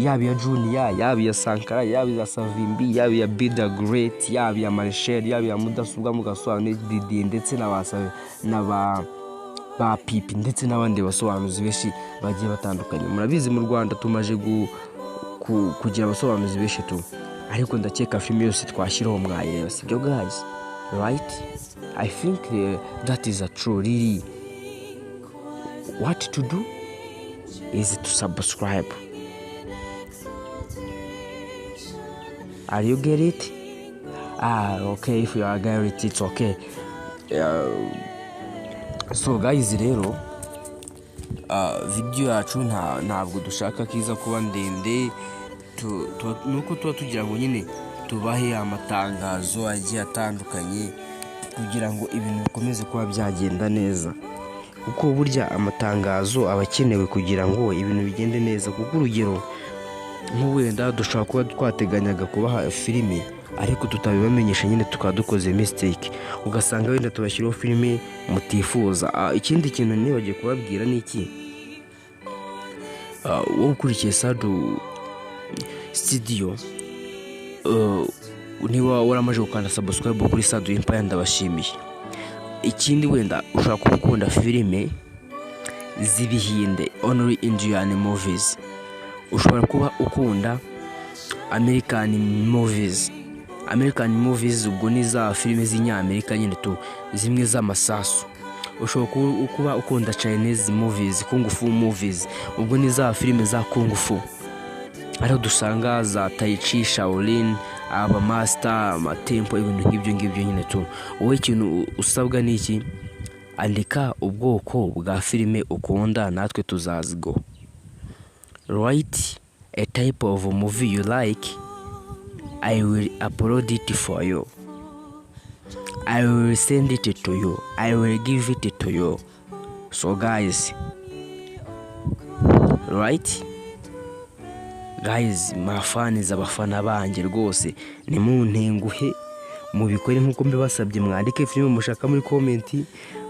yaba iya Junior, yaba iya Sankara, yaba iya Savimbi, yaba iya Bida Great, yaba iya Marshall, yaba iya Mudasobwa mugasobanura Didi, ndetse n'aba Pipi, ndetse n'abandi basobanuzi benshi bagiye batandukanye. Murabizi mu Rwanda tumaje kugira abasobanuzi benshi tu, ariko ndakeka filimi yose twashyiraho mwayireba, sibyo guys, right? I think that is a true. Really, what to do is to subscribe. Are you get it? Okay, if you are get it, it's okay. So guys, rero video yacu ntabwo dushaka kiza kuba ndende, nuko tuba tugira ngo nyine tubahe amatangazo agiye atandukanye kugira ngo ibintu bikomeze kuba byagenda neza, kuko burya amatangazo aba akenewe kugira ngo ibintu bigende neza. Kuko urugero nk'uwenda dushobora kuba twateganyaga kubaha filime ariko tutabibamenyesha, nyine tukaba dukoze mistake, ugasanga wenda tubashyiraho filime mutifuza. Ikindi kintu nibagiye kubabwira ni iki, wowe ukurikiye Sado Studio, niba waramaje gukanda subscribe kuri Sado Empire ndabashimiye. Ikindi wenda ushobora kuba ukunda filime z'ibihinde, only Indian movies, ushobora kuba ukunda American movies, ubwo ni za filime z'inyamerika nyine tu, zimwe z'amasasu. Ushobora kuba ukunda Chinese movies, kung fu movies, ubwo ni za filime za kung fu, ariho dusanga za Tai Chi, Shaolin, aba master, amatempo, ibintu nk'ibyo nyine tu. Wowe ikintu usabwa ni iki, andika ubwoko bwa filime ukunda, natwe tuzazigo. Write a type of movie you like, I will upload it for you, I will send it to you, I will give it to you. So guys, right guys, mafaniza abafana banjye rwose, ni mu ntenguhe mubikore nkuko mbibasabye. Mwandike filime mushaka muri comment,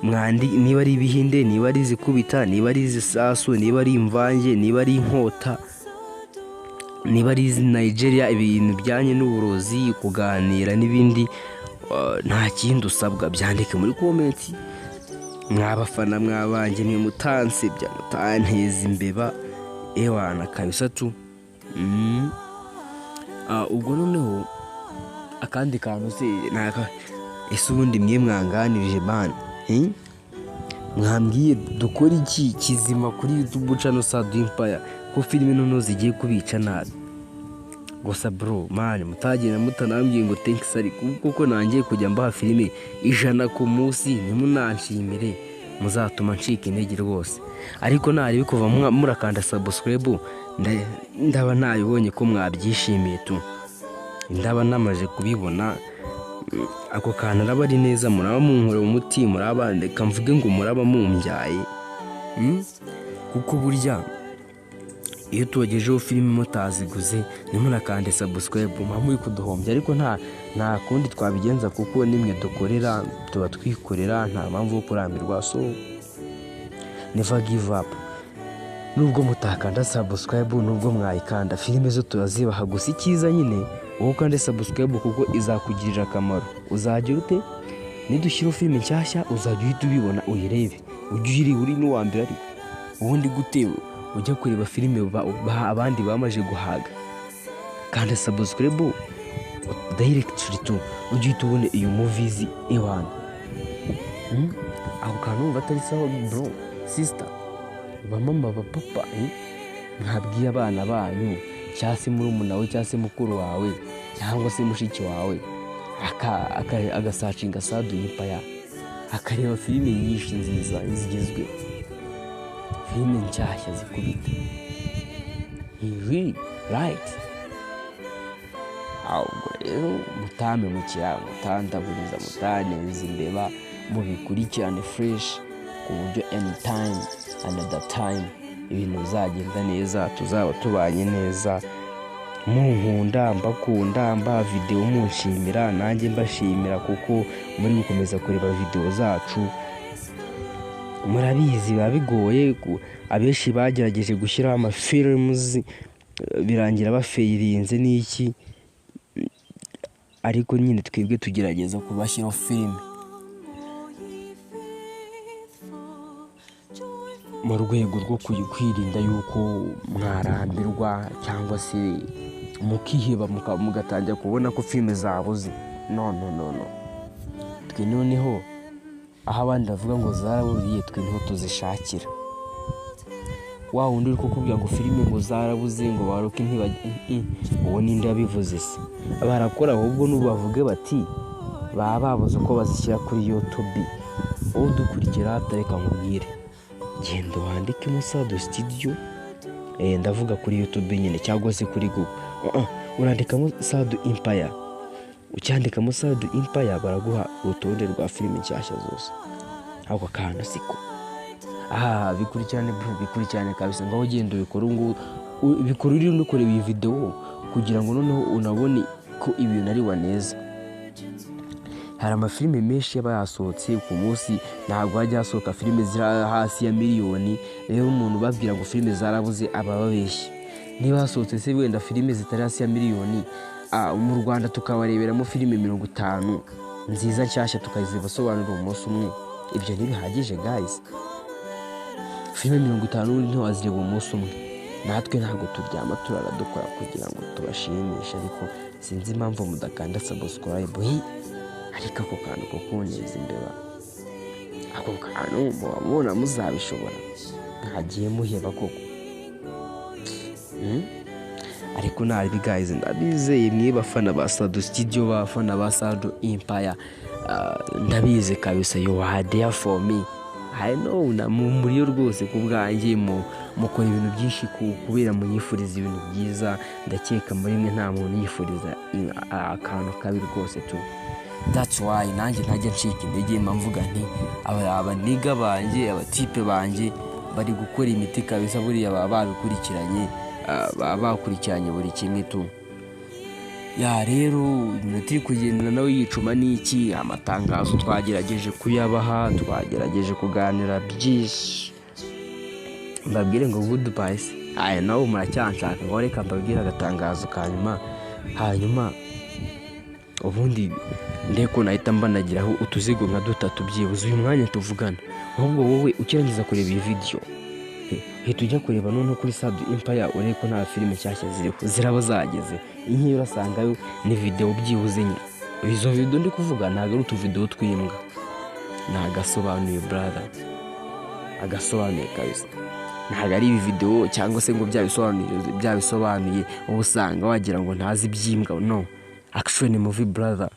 niba ari ibihinde, niba ari izikubita, niba ari izisasu, niba ari imvange, niba ari inkota, niba ari izi Nigeria, ibintu bijyanye n'uburozi, kuganira n'ibindi, nta kindi usabwa, byandike muri comment. Mwabafana mwabanje mwe mutansebya, mutanteza imbeba, ewana kabisa tu. Ubwo noneho akandi kantu se ese ubundi mwe mwanganirije bana, mwambwiye dukora iki kizima kuri YouTube channel Sado Empire, ko filime noneho zigiye kubica nabi. Gusa bro man, mutagenda mutanambwiye ngo thanks, ariko kuko nangiye kujya mbaha filime 100 ku munsi, ntimunanshimire muzatuma ncika intege rwose. Ariko nari kuva murakanda subscribe, ndaba nabibonye ko mwabyishimiye tu, ndaba namaje kubibona. Ako kantu araba ari neza, muraba munkore umuti, muraba ndeka mvuge ngo muraba mumbyaye, kuko burya iyo tuwagejeho filime mutaziguze nimunakande subscribe muri kuduhombya. Ariko nta kundi twabigenza, kuko nimwe dukorera, tuba twikorera, nta mpamvu yo kurambirwa. So never give up. Nubwo mutakanda subscribe, nubwo mwayikanda, filime zo turazibaha. Gusa icyiza nyine wowe kandi subscribe, kuko izakugirira akamaro. Uzagira ute, nidushyira filime nshyashya uzajya uhita ubibona, uyirebe, ujye uri n'uwambere. Ariko ubundi gute ujya kureba filime abandi bamaje guhaga? Kanda subscribe directly tu, ujye uhita ubona iyo movies ewana. Ako kantu umva atari sawa bro, sister, bamama, bapapa, mwabwiye abana banyu, cyangwa se murumuna wawe, cyangwa se mukuru wawe, cyangwa se mushiki wawe, agasacinga Sado Empire, akareba filime nyinshi nziza zigezwe, filime nshyashya zikubita. Really right? Ahubwo rero mutame mukira, mutandaburiza, mutaneza imbeba, mubikurikirane fresh, ku buryo anytime another time ibintu bizagenda neza, tuzaba tubanye neza munkunda mbakunda mba video munshimira nanjye mbashimira kuko muri gukomeza kureba video zacu. Murabizi biba bigoye abenshi bagerageje gushyiraho amafilms birangira bafeirinze n'iki, ariko nyine twebwe tugerageza kubashyiraho filime mu rwego rwo kwirinda yuko mwarambirwa cyangwa se mukiheba mugatangira kubona ko filime zabuze. No twe noneho aho abandi bavuga ngo zaraburiye twe niho tuzishakira. Wa wundi uri kukubwira ngo filime ngo zarabuze ngo baroke uwo ninde yabivuze se? Barakora ahubwo n'ubavuge bati baba babuze uko bazishyira kuri YouTube. Uwo dukurikira atareka nkubwire genda wandike Sado Studio, ndavuga kuri YouTube nyine cyangwa se kuri Google. Urandikamo Sado Empire, ucyandikamo Sado Empire baraguha urutonde rwa filime nshyashya zose. Ako kantu siko bikurikirane kabisa. Ngaho ugenda ubikora bikora uri no kureba iyi video kugira ngo noneho unabone ko ibintu ari waneza. Hari amafilime menshi yaba yasohotse ku munsi, ntabwo hajya hasohoka filime ziri hasi ya miliyoni. Rero umuntu babwira ngo filime zarabuze aba babeshye. Niba hasohotse se wenda filime zitari hasi ya miliyoni, mu Rwanda tukabareberamo filime 50 nziza nshyashya tukazibasobanurira umunsi umwe, ibyo ntibihagije guys. Filime 50 ntiwazireba umunsi umwe. Natwe ntabwo turyama turara dukora kugira ngo tubashimishe, ariko sinzi impamvu mudakanda subscribe. Ariko ako kantu ko kuneza imbeba, ako kantu mubona muzabishobora, ntagiye muheba koko. Ariko nabi guys, ndabizeye mwe bafana ba Sado Studio, bafana ba Sado Empire, ndabize kabisa you are there for me. I know na muri yo rwose kubwanjye mukora ibintu byinshi kubera munyifuriza ibintu byiza. Ndakeka muri mwe nta muntu yifuriza akantu kabi rwose tu. That's why nanjye ntajya ncika intege mvuga nti abaniga banjye abatipe banjye bari gukora imiti kabisa, buriya baba babikurikiranye, baba bakurikiranye buri kimwe tu. Rero iminota iri kugendana nawe yicuma n'iki, amatangazo twagerageje kuyabaha, twagerageje kuganira byinshi. Mbabwire ngo goodbye. Nawe muracyanshaka ngo reka mbabwire agatangazo kanyuma, hanyuma ubundi ndeko nahita mbanagiraho utuzigo nka 3 byibuze uyu mwanya tuvugana. Ahubwo wowe ukirangiza kureba iyi video, tujya kureba none kuri Sado Empire urebe ko nta filime nshyashya ziraba zageze. Inkiyo urasangayo ni video byibuze nye. Izo video ndi kuvuga ntago ari utuvideo twimbwa, nagasobanuye brother, agasobanuye kabisa. Ntago ari video cyangwa se ngo byabisobanuye ubusanga wagira ngo ntazi byimbwa. No, action movie brother.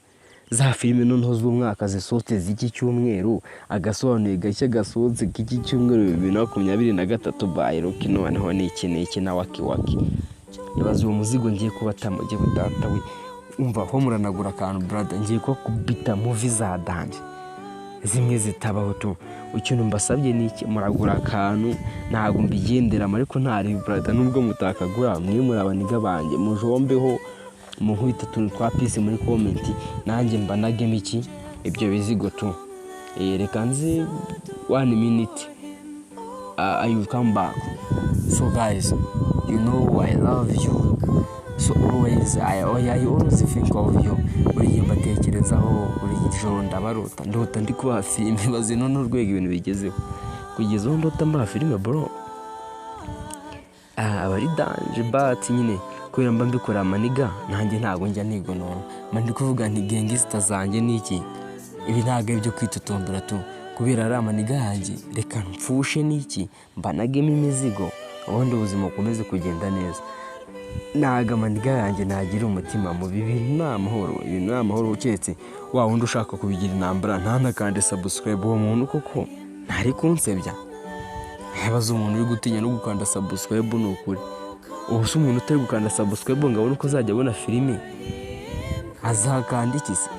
Za filime noneho z'umwaka zisohotse z'iki cyumweru, agasobanuye gashya gasohotse k'iki cyumweru 2023 by Rocky. Noneho ni iki na Waki. Yabaze uwo muzigo ngiye kubatamo ngiye gutata we. Umva ho muranagura akantu brother, ngiye ko kubita movie za danje zimwe zitabaho tu. Ikintu mbasabye ni iki, muragura akantu ntago mbigendera ariko ntari brother, nubwo mutakagura mwe murabaniga banjye mujombeho munkubita tuntu twa peace muri comment, nanjye mbanagemo iki ibyo bizigo tu. Reka nzi 1 minute, I will come back. So guys, you know I love you, so always I always think of you. Buri mbatekerezaho buri joro ndota ndi kuba filime baze none urwego ibintu bigezeho kugezaho ndota mba filime bro. Abari danje but nyine kubera mba mbikora amaniga nanjye ntago njya nigonora. Mandi kuvuga nti gangster zanjye niki, ibi ntago ibyo kwitotombera tu, kubera ari amaniga yanjye reka mpfushe niki mbanagemo imizigo ubundi ubuzima bukomeze kugenda neza. Naga amaniga yanjye nagira umutima mu ibintu n'amahoro uketse wa wundi ushaka kubigira intambara ntanakande subscribe. Uwo muntu koko ntari kunsebya, yabaze umuntu uri gutinya no gukanda subscribe n'ukuri. Ubu se umuntu utari gukanda subscribe ngo abone uko azajya abona filime azakanda iki se?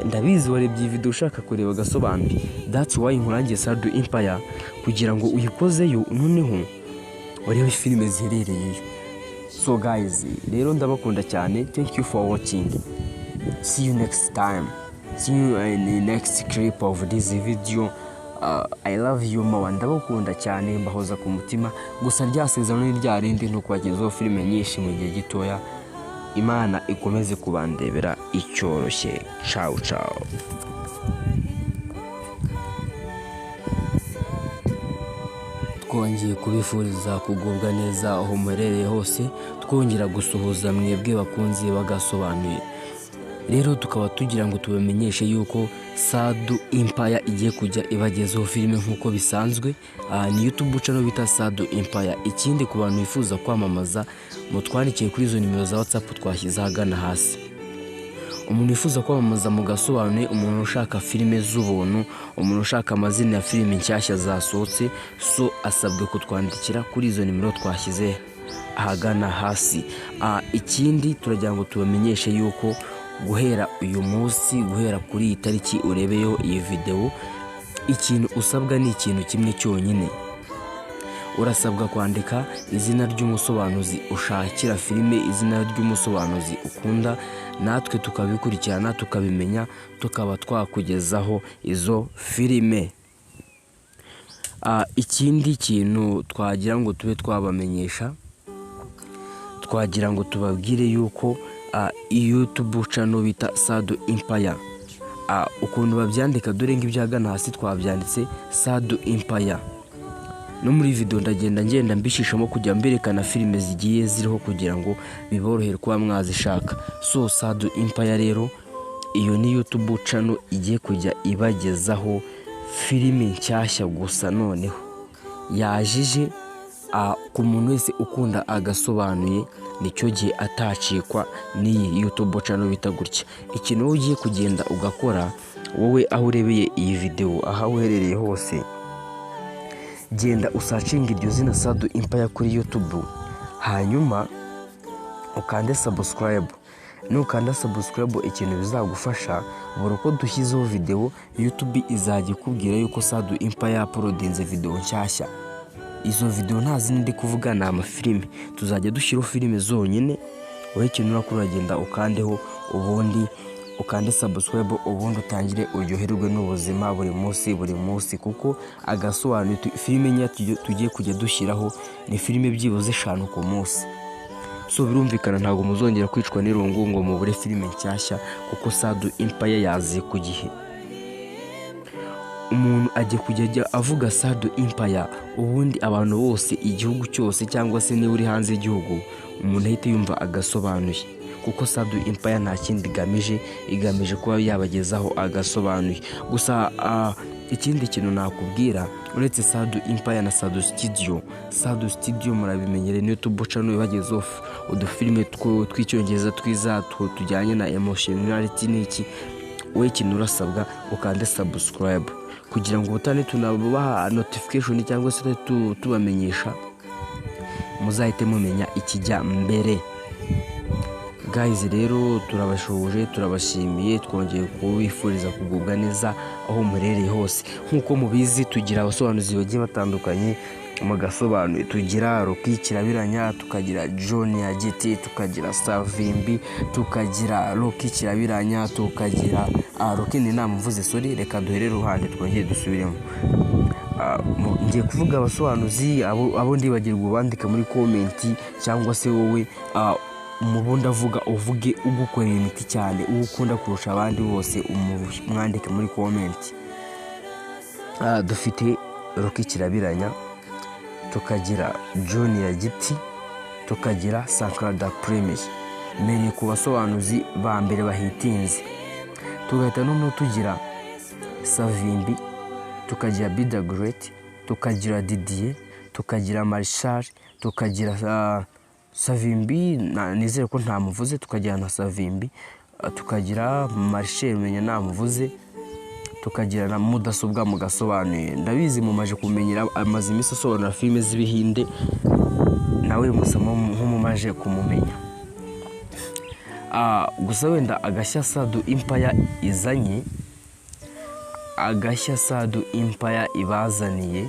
Ndabizi warebye video ushaka kureba gasobanuye. That's why nkurangiye Sado Empire kugira ngo uyikozeyo noneho urebe filime ziherereyeyo. So guys, rero ndabakunda cyane. Thank you for watching. See you next time. See you in the next clip of this video. I love you more. Ndabakunda cyane, mbahoza ku mutima. Gusa ryasezerano ni ryarindi ntukwagezeho filime nyinshi mu gihe gitoya. Imana ikomeze kubandebera icyoroshye. Ciao ciao. Twongeye kubifuriza kugubwa neza aho muherereye hose, twongera gusuhuza mwebwe bakunzi bagasobanuye. Rero tukaba tugira ngo tubamenyeshe yuko Sadu Empire igiye kujya ibagezaho filime nk'uko bisanzwe. Ni YouTube channel bita Sadu Empire. Ikindi ku bantu bifuza kwamamaza, mutwandikiye kuri izo nimero za WhatsApp twashyize ahagana hasi. Umuntu wifuza kwamamaza mu gasobanuye, umuntu ushaka filime z'ubuntu, umuntu ushaka amazina ya filime nshyashya zasohotse, so asabwe kutwandikira kuri izo nimero twashyize ahagana hasi. Ikindi turagira ngo tubamenyeshe yuko guhera uyu munsi, guhera kuri iyi tariki urebeyeho iyi video, ikintu usabwa ni ikintu kimwe cyonyine. Urasabwa kwandika izina ry'umusobanuzi ushakira filime, izina ry'umusobanuzi ukunda, natwe tukabikurikirana tukabimenya, tukaba twakugezaho izo filime. Ikindi kintu twagira ngo tube twabamenyesha, twagira ngo tubabwire yuko YouTube channel bita Sadu Empire, ukuntu babyandika dore ng'ibyagana hasi twabyanditse Sadu Empire. No muri video ndagenda mbishishamo kujya mberekana filime zigiye ziriho kugira ngo biborohere kuba mwazishaka. So Sadu Empire rero iyo ni YouTube channel igiye kujya ibagezaho filime nshyashya, gusa noneho yajije ku muntu wese ukunda agasobanuye, nicyo gihe atacikwa n'iyi YouTube channel bita gutya. Ikintu ugiye kugenda ugakora, wowe aho urebeye iyi video, aho uherereye hose, genda usacinga iryo zina Sadu Empire kuri YouTube, hanyuma ukande subscribe. Nukanda subscribe, ikintu bizagufasha buri uko dushyizeho video, YouTube izajya ikubwira yuko Sadu Empire uploadinze video nshyashya. Izo video nta zindi ndi kuvuga, ni amafilime. Tuzajya dushyiraho filime zonyine. Wowe ikintu urakora, uragenda ukandeho, ubundi ukande subscribe, ubundi utangire uryoherwe n'ubuzima buri munsi, kuko agasobanuye filime nya tugiye kujya dushyiraho ni filime byibuze 5 ku munsi. So birumvikana ntago muzongera kwicwa n'irungu ngo mubure filime nshyashya, kuko Sadu Empire yaziye ku gihe. Umuntu ajye kujya avuga Sadu Empire, ubundi abantu bose, igihugu cyose, cyangwa se niba uri hanze y'igihugu, umuntu ahita yumva agasobanuye, kuko Sadu Empire nta kindi igamije kuba yabagezaho agasobanuye. Gusa ikindi kintu nakubwira, uretse Sadu Empire na Sadu Studio murabimenyere, ni YouTube channel ibagezaho udufilime tw'icyongereza twiza tujyanye na emotionality n'iki. Wowe ikintu urasabwa ukande subscribe kugira ngo ubutane tunabaha notification cyangwa se tubamenyesha, muzahite mumenya ikijya mbere. Guys, rero turabashoje, turabashimiye, twongeye kubifuriza kugubwa neza aho muherereye hose. Nkuko mubizi, tugira abasobanuzi bagiye batandukanye mu gasobanuye. Tugira Rocky Kirabiranya, tukagira John Yagiti, tukagira Savimbi, tukagira Rocky Kirabiranya, tukagira Rocky ni namvuze, sorry, reka duhere ruhande twongeye dusubiremo. Ngiye kuvuga abasobanuzi abo ndibagirwa ubandika muri comment, cyangwa se wowe umubundi avuga uvuge ugukorera imiti cyane, ugukunda kurusha abandi bose, umwandike muri comment. Dufite Rocky Kirabiranya, tukagira John Yagiti, tukagira Sankrada Premier. Menye ku basobanuzi ba mbere bahitinze. Tugahita noneho tugira Savimbi, tukagira Bida Great, tukagira Didier, tukagira Marshal, tukagira Savimbi, nizere ko ntamuvuze, tukagira na Savimbi, tukagira Marshal menya namuvuze, tukagira na mudasobwa mu gasobanuye. Ndabizi mumaje kumenyera amazi imisi asobanura filime z'ibihinde, nawe musamo nk'umumaje kumumenya. Gusa wenda agashya Sadu Empire izanye, agashya Sadu Empire ibazaniye,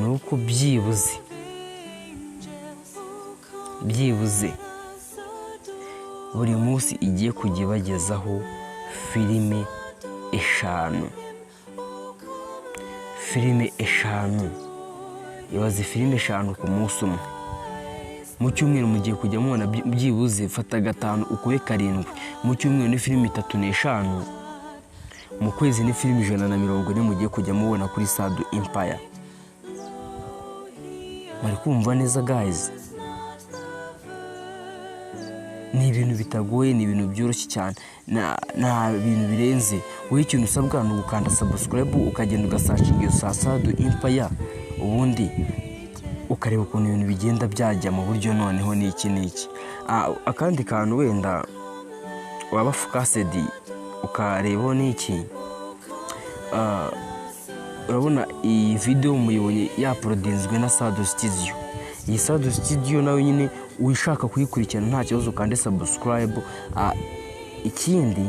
nuko byibuze byibuze buri munsi igiye kujya ibagezaho filime 5. Filime 5, ibaze filime 5 ku munsi umwe. Mu cyumweru mugiye kujya mubona byibuze fata 5 ukube 7, mu cyumweru ni filime 3 n'eshanu, mu kwezi ni filime 140 mugiye kujya mubona kuri Sado Empire. Bari kumva neza guys? Ni ibintu bitagoye, ni ibintu byoroshye cyane, na bintu birenze. Wowe ikintu usabwa ni ugukanda subscribe, ukagenda ugasearching iyo Sado Empire, ubundi ukareba ukuntu ibintu bigenda byajya mu buryo noneho ni iki. Akandi kantu wenda waba focused ukarebaho ni iki. Urabona iyi video muyibonye yaprodinzwe na Sado Studio. Iyi Sado Studio nawe nyine wishaka kuyikurikirana nta kibazo kandi subscribe. Ikindi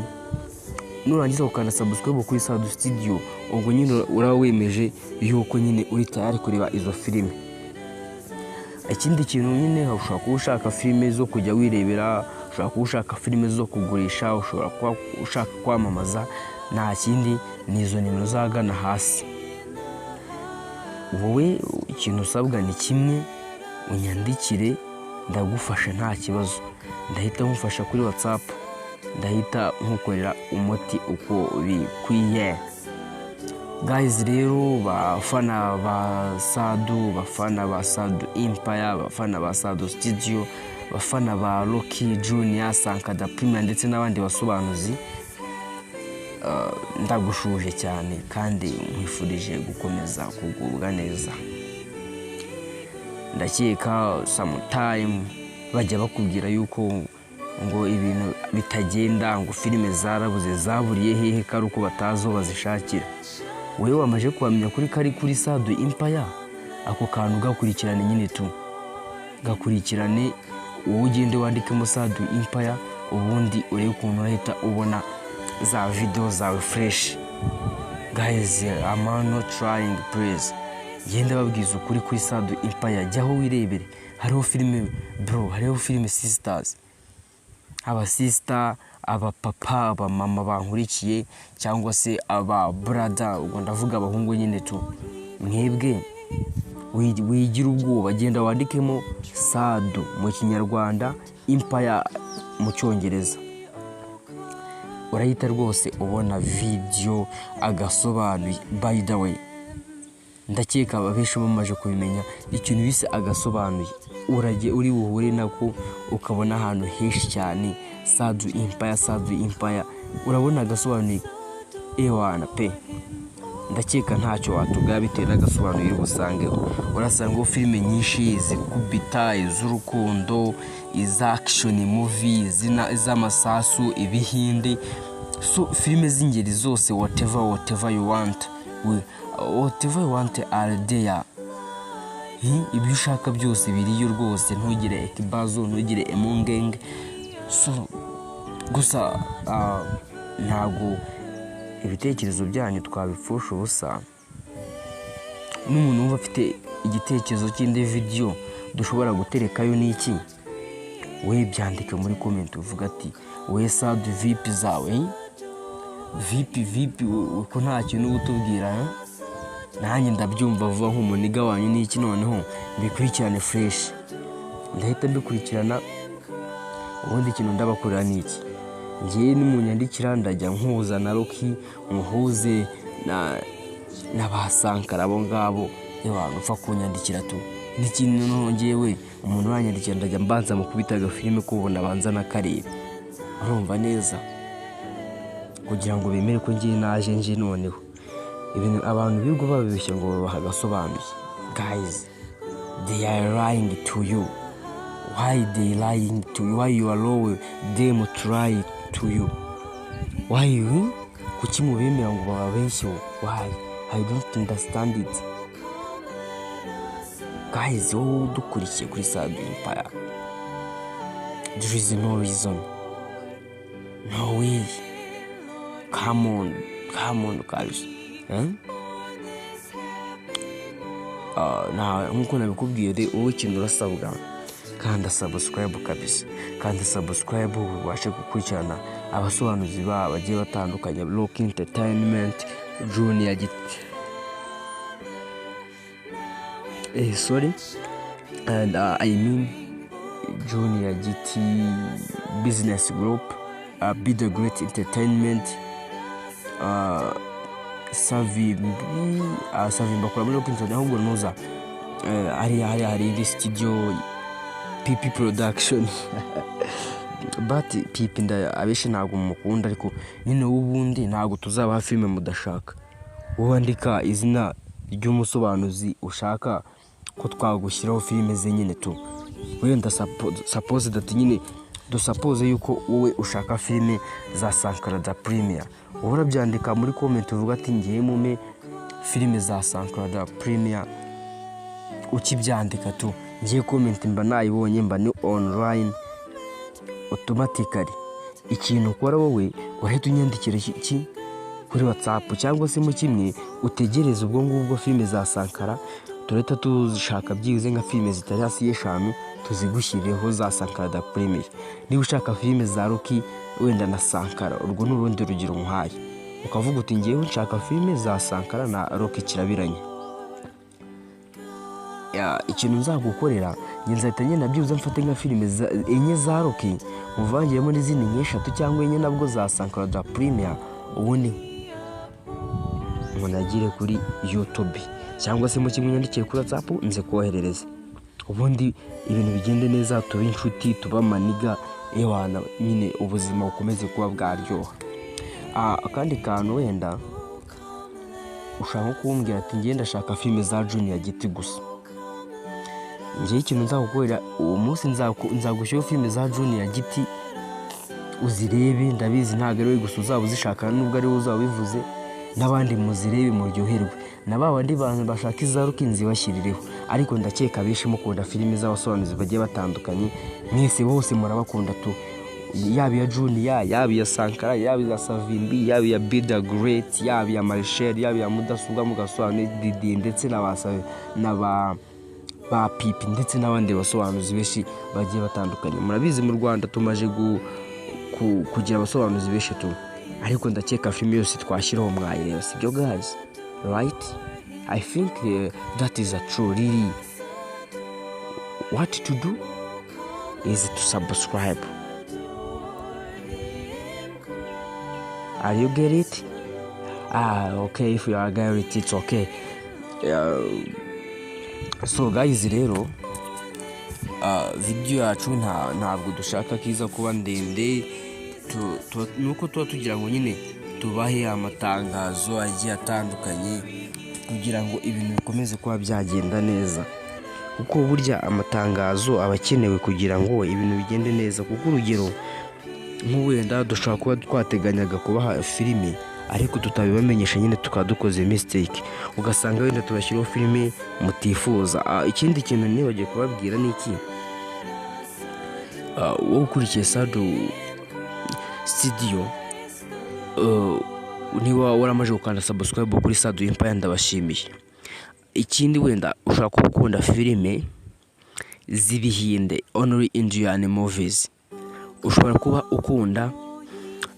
nurangiza ukanda subscribe kuri Sado Studio, ubwo nyine urawemeje yuko nyine uri tayari kureba izo filime. Ikindi kintu nyine ushaka kuba ushaka filime zo kujya wirebera, ushaka kuba ushaka filime zo kugurisha, ushobora kuba ushaka kwamamaza, nta kindi ni izo nimero zagana hasi. Wowe ikintu usabwa ni kimwe, unyandikire ndagufasha nta kibazo, ndahita nkufasha kuri WhatsApp, ndahita nkukorera umuti uko bikwiye. Guys, rero bafana ba Sado, bafana ba Sado Empire, bafana ba Sado Studio, bafana ba Rocky Junior, Sankada Premier ndetse n'abandi basobanuzi, ndagushuje cyane kandi nkwifurije gukomeza kugubwa neza. Ndakeka sometime bajya bakubwira yuko ngo ibintu bitagenda, ngo filime zarabuze, zaburiye hehe, kari uko batazo bazishakira. Wewe wamaje kwamenya kuri Sado Empire, ako kantu gakurikirane nyine tu, gakurikirane wowe ugende wandikemo Sado Empire, ubundi urebe ukuntu urahita ubona za video zawe fresh. Guys, I'm not trying, please genda babwiza ukuri kuri Sado Empire, jyaho wirebere. Hariho filime bro, hariho filime sisters, aba sister, aba papa, aba mama bankurikiye, cyangwa se aba brother, ubwo ndavuga abahungu nyine tu. Mwebwe wigira ubwoba, genda wandikemo Sado mu Kinyarwanda, Empire mu Cyongereza, urahita rwose ubona video agasobanuye. By the way, ndakeka abenshi bamaje kubimenya ikintu bise agasobanuye, uri buhure nako ukabona ahantu henshi cyane Sado Empire, urabona agasobanuye ewana pe. Ndakeka ntacyo watugaya bitewe n'agasobanuye ubusangeho. Urasanga filime nyinshi zikubita, iz'urukundo, iza action movie, iz'amasasu, ibihinde, so filime z'ingeri zose, whatever you want, whatever you want are there. Ibyo ushaka byose biriyo rwose, ntugire ikibazo, ntugire emungenge. So gusa ntago ibitekerezo byanyu twabipfusha ubusa. N'umuntu wumva afite igitekerezo cy'indi video dushobora guterekayo n'iki, we byandike muri comment uvuga ati we Sado VIP zawe, VIP uko nta kintu utubwira, nanjye ndabyumva vuba nk'umuniga wanyu n'iki, noneho mbikurikirane fresh, ndahita mbikurikirana. Ubundi kintu ndabakorera n'iki, ngiye nimunyandikira ndajya nkuza na Rocky, muhuze na basankara abo ngabo, abantu upfa kunyandikira tu. N'ikintu nongewe umuntu wanyandikira ndajya mbanza mu kubita agafilime kubona banza na kareba, urumva neza, kugira ngo bemere ko ngiye naje nje. Noneho ibintu abantu bigo babibeshya ngo babaha agasobanuye. Guys, they are lying to you. Why they lying to you? Why you allow them to lie to you? Why you? Kuki mubemera ngo bababeshye? Why? I don't understand it. Guys, wowe dukurikiye kuri Sado Empire, there is no reason, no way. Come on guys. nkuko nabikubwiye, wowe ikintu urasabwa kanda subscribe kabisa, kanda subscribe ubashe gukurikirana abasobanuzi babo bagiye batandukanye, Rock Entertainment, Junior Giti sorry, and I mean Junior GT Business Group, Be The Great Entertainment, Savimba kora muri Rock Entertainment, ahubwo nuza hari indi studio PP Production but PP abenshi ntabwo mukunda, ariko nyine ubundi ntabwo tuzabaha filime mudashaka. Wandika izina ry'umusobanuzi ushaka ko twagushyiraho filime ze nyine tu, wenda suppose that nyine dusuppose yuko wowe ushaka filime za Sankara da Premier, urabyandika muri comment uvuga ati ngiye mume filime za Sankara da Premier. Ukibyandika tu ngiye comment mba nayibonye, mba ni online automatically. Ikintu ukora wowe wahita unyandikira iki kuri WhatsApp cyangwa se mu kimwe utegereze ubwo ngubwo filime za Sankara tureta tuzishaka byibuze nka filime zitari hasi y'eshanu tuzigushyirireho za Sankara da Premier. Niba ushaka filime za Rocky wenda na Sankara, urwo n'urundi rugero muhaye, ukavuga uti ngiye nshaka filime za Sankara na Rocky kirabiranye. Ikintu nzagukorera nzahita ngenda byibuze mfate nka filime enye za Rocky muvangiremo n'izindi nk'eshatu cyangwa enye nabwo za Sankara da Premier, ubundi munagire kuri YouTube cyangwa se mu kimwe nyandikiye kuri WhatsApp nze koherereza, ubundi ibintu bigende neza, tuba inshuti, tuba maniga, ewana nyine ubuzima bukomeze kuba bwaryoha. Akandi kantu wenda ushaka kumbwira ati ngenda ndashaka filime za Junior Giti gusa, ngiye ikintu nzagukorera uwo munsi nzagushyiraho filime za Junior Giti uzirebe. Ndabizi ntabwo ari we gusa uzaba uzishaka, nubwo ari we uzaba bivuze, n'abandi muzirebe muryoherwe, na babandi bantu bashaka iza Rocky nzibashyirireho. Ariko ndakeka benshi mukunda filime z'abasobanuzi bagiye batandukanye, mwese bose murabakunda tu, yaba ya Junior, yaba ya Sankara, yaba ya Savimbi, yaba ya Be The Great, yaba ya Marshall, yaba ya Mudasobwa mugasobanura Didi, ndetse ba Pipi, ndetse n'abandi basobanuzi benshi bagiye batandukanye. Murabizi mu Rwanda tumaje kugira abasobanuzi benshi tu, ariko ndakeka filime yose twashyiraho mwayireba, sibyo guys? Right? I think that is a true. Really, what to do is to subscribe. Are you get it? Okay, if you are get it, it's okay. So guys, rero video yacu ntabwo dushaka kiza kuba ndende, nuko tuba tugira ngo nyine tubahe amatangazo agiye atandukanye kugira ngo ibintu bikomeze kuba byagenda neza, kuko burya amatangazo abakenewe kugira ngo ibintu bigende neza. Kuko urugero nk'uwenda dushobora kuba twateganyaga kubaha filime ariko tutabibamenyesha, nyine tukadukoze mistake, ugasanga wenda tubashyiraho filime mutifuza. Ikindi kintu nibagiye kubabwira ni iki, wowe ukurikiye Sado Studio, niba waramaje gukanda subscribe kuri Sado Empire ndabashimiye. Ikindi wenda ushaka gukunda filime z'ibihinde, only Indian movies, ushobora kuba ukunda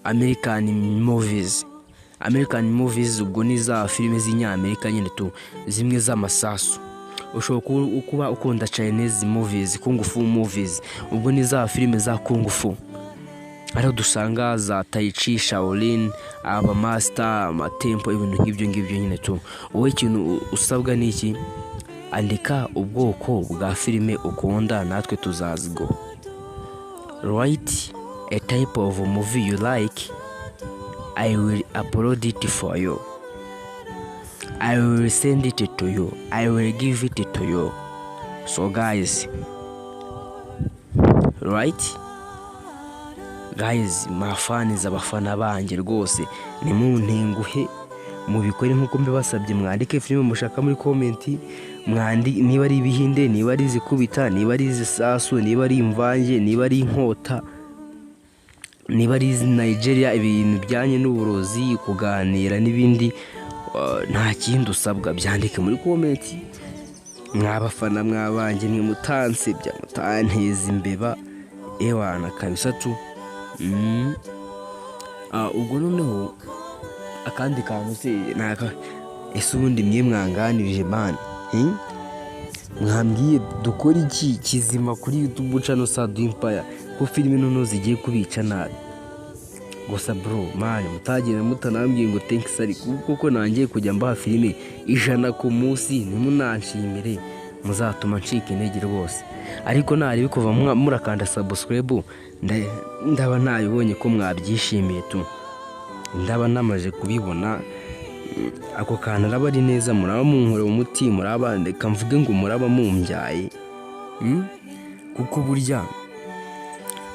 American movies, ubwo ni za filime z'inyamerika nyine tu, zimwe z'amasasu. Ushobora kuba ukunda Chinese movies, Kung Fu movies, ubwo ni za filime za Kung Fu, ariho dusanga za Tai Chi, Shaolin, Master, Amatempo, ibintu nk'ibyo nyine tu. Wowe ikintu usabwa ni iki, andika ubwoko bwa filime ukunda, natwe tuzazigo. Write a type of movie you like, I will upload it for you, I will send it to you, I will give it to you. So guys, right guys, mafani z'abafana banjye rwose ni muntenguhe mubikore nkuko mbibasabye. Mwandike filime mushaka muri comment, niba ari ibihinde, niba ari izikubita, niba ari izisasu, niba ari imvange, niba ari inkota, niba ari Nigeria, ibintu byanye n'uburozi, kuganira n'ibindi, nta kindi usabwa, byandike muri comment mwabafana mwabanje mwe mutansebya mutanteza imbeba ewana kabisa tu. Ubwo noneho akandi kantu se naka ese ubundi mwe mwanganirije man, mwambwiye dukora iki kizima kuri YouTube channel Sado Empire ko filime noneho zigiye kubica nabi. Gusa bro man mutagira mutanambwiye ngo thanks ariko kuko nangiye kujya mbaha filime 100 ku munsi nimunanshimire muzatuma ncika intege rwose. Ariko nari bikuva murakanda subscribe ndaba nabibonye ko mwabyishimiye tu, ndaba namaje kubibona ako kana arabari neza, muraba munkore umuti, muraba ndeka mvuge ngo muraba mumbyaye. Kuko burya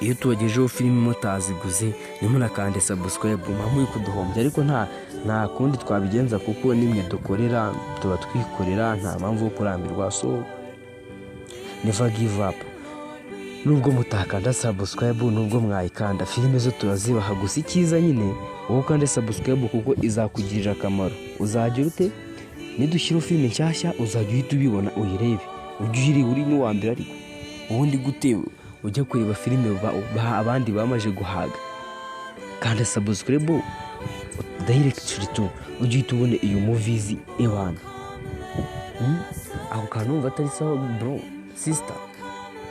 iyo tubagejeho filime mutaziguze nimunakande subscribe mpamwe kuduhombya, ariko nta kundi twabigenza kuko nimwe dukorera tuba twikorera, nta mpamvu yo kurambirwa. So never give up. Nubwo mutakanda subscribe nubwo mwayikanda filime zo turazibaha, gusa icyiza nyine wowe kandi subscribe kuko izakugirira akamaro. Uzagira ute nidushyira filime nshyashya uzajya uhita ubibona uyirebe, ujye uri n'uwambere. Ariko ubundi gute ujya kureba filime abandi bamaje guhaga? Kanda subscribe directly tu ujye uhita ubone iyo movies ewana. Ako kantu umva atari sawa bro sister,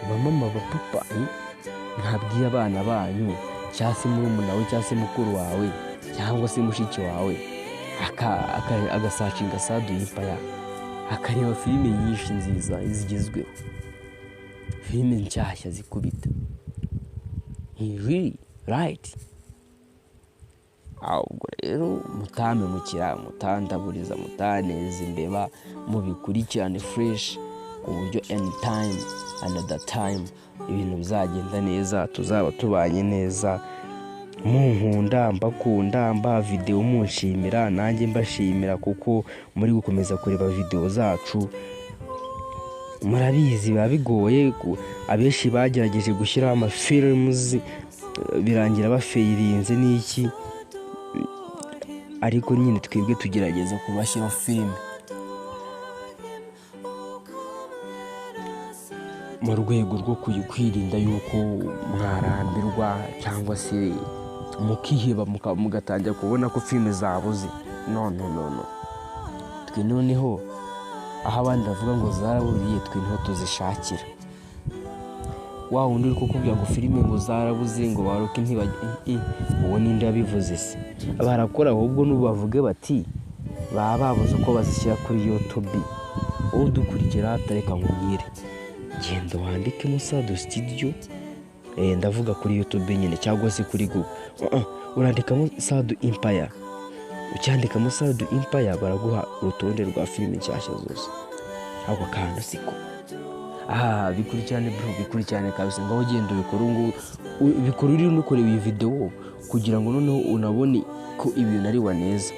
bamama bapapa ntabwiye abana banyu cyangwa se murumuna wawe cyangwa se mukuru wawe cyangwa se mushiki wawe agasacinga Sado Empire akareba filime nyinshi nziza zigezweho, filime nshyashya zikubita. Really right? Ahubwo rero mutame mukira mutandaburiza mutaneza imbeba mubikurikirane fresh ku buryo anytime another time ibintu bizagenda neza, tuzaba tubanye neza, munkunda mbakunda mba video munshimira nanjye mbashimira kuko muri gukomeza kureba video zacu. Murabizi biba bigoye, abeshi bagerageje gushyiraho amafilms birangira bafeirinze n'iki, ariko nyine twebwe tugerageza kubashyiraho filime mu rwego rwo kwirinda yuko mwarambirwa cyangwa se mukiheba mugatangira kubona ko filime zabuze. No twe noneho aho abandi bavuga ngo zaraburiye twe niho tuzishakira. Wa wundi uri kukubwira ngo filime ngo zarabuze ngo baroke uwo ninde yabivuze se? Barakora ahubwo n'ubavuge bati baba babuze uko bazishyira kuri YouTube. Uwo dukurikira atareka nkubwire genda wandike mu Sado Studio, ndavuga kuri YouTube nyine cyangwa se kuri Google. Urandikamo Sado Empire, ucyandikamo Sado Empire baraguha urutonde rwa filime nshyashya zose. Ako kana siko bikurikirane bro, bikurikirane kabisa. Ngaho ugenda ubikora ngo bikora uri no kureba iyi video kugira ngo noneho unabone ko ibintu ari waneza.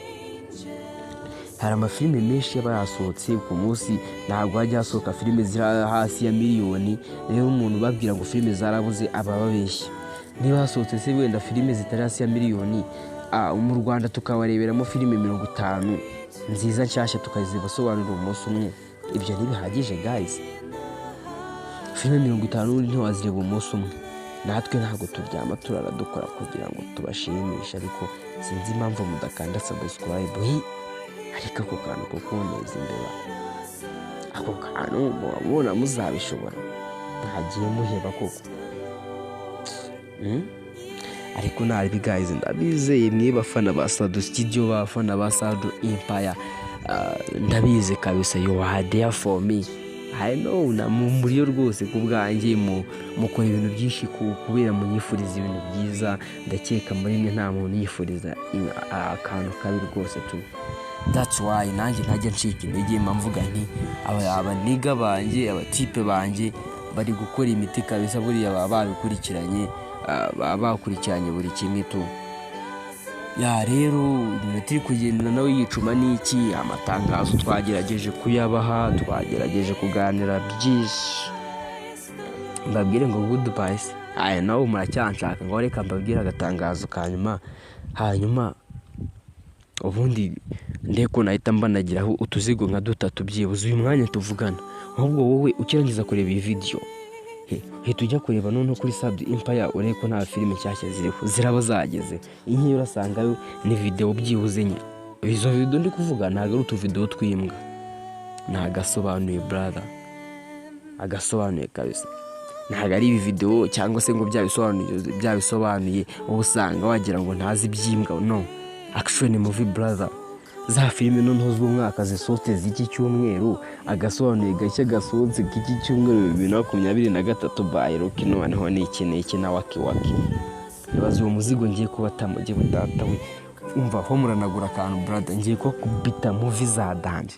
Hari amafilime menshi yaba yasohotse ku munsi, ntabwo hajya hasohoka filime ziri hasi ya miliyoni. Rero umuntu babwira ngo filime zarabuze aba babeshya. Niba hasohotse se wenda filime zitari hasi ya miliyoni, mu Rwanda tukabareberamo filime 50 nziza nshyashya tukazibasobanurira umunsi umwe, ibyo ntibihagije guys. Filime 50 ntiwazireba umunsi umwe. Natwe ntabwo turyama turara dukora kugira ngo tubashimishe, ariko sinzi impamvu mudakanda subscribe. Ariko ako kantu ko kuboneza imbeba, ako kantu mubona muzabishobora, ntagiye muheba koko. Ariko nabi guys, ndabizeye mwe bafana ba Sado Studio, bafana ba Sado Empire, ndabize kabisa you are there for me. I know na muri rwose kubwanjye mukora ibintu byinshi kubera munyifuriza ibintu byiza. Ndakeka muri mwe nta muntu yifuriza akantu kabi rwose tu. That's why nanjye ntajya ncika intege, mvuga nti abaniga banjye abatipe banjye bari gukora imiti kabisa, buriya baba bakurikiranye buri kimwe tu. Rero turi kugenda nawe yicuma n'iki, amatangazo twagerageje kuyabaha, twagerageje kuganira byinshi. Mbabwire ngo goodbye. Nawe muracyanshaka ngo reka mbabwire agatangazo kanyuma, hanyuma ubundi ndeko nahita mbanagiraho utuzigo nka 3 byibuze uyu mwanya tuvugana. Ahubwo wowe ukirangiza kureba iyi video tujya kureba none kuri Sado Empire urebe ko nta filime nshyashya ziriho ziraba zageze. Inkiyo urasangayo ni video byibuze nye. Izo video ndi kuvuga ntago ari utu video twimbwa, ntagasobanuye brother, agasobanuye kabisa. Ntago ari ibi video cyangwa se ngo byabisobanuye ubusanga wagira ngo ntazi byimbwa. No, action movie brother. Za filime noneho z'umwaka zisote z'iki cyumweru, agasobanuye gashya gasohotse k'iki cyumweru 2023 by Rocky noneho ni iki na waki. Nibaza uwo muzigo ngiye kubatamo ngiye butatawe. Umva ho muranagura akantu brother, ngiye ko kubita movie za danje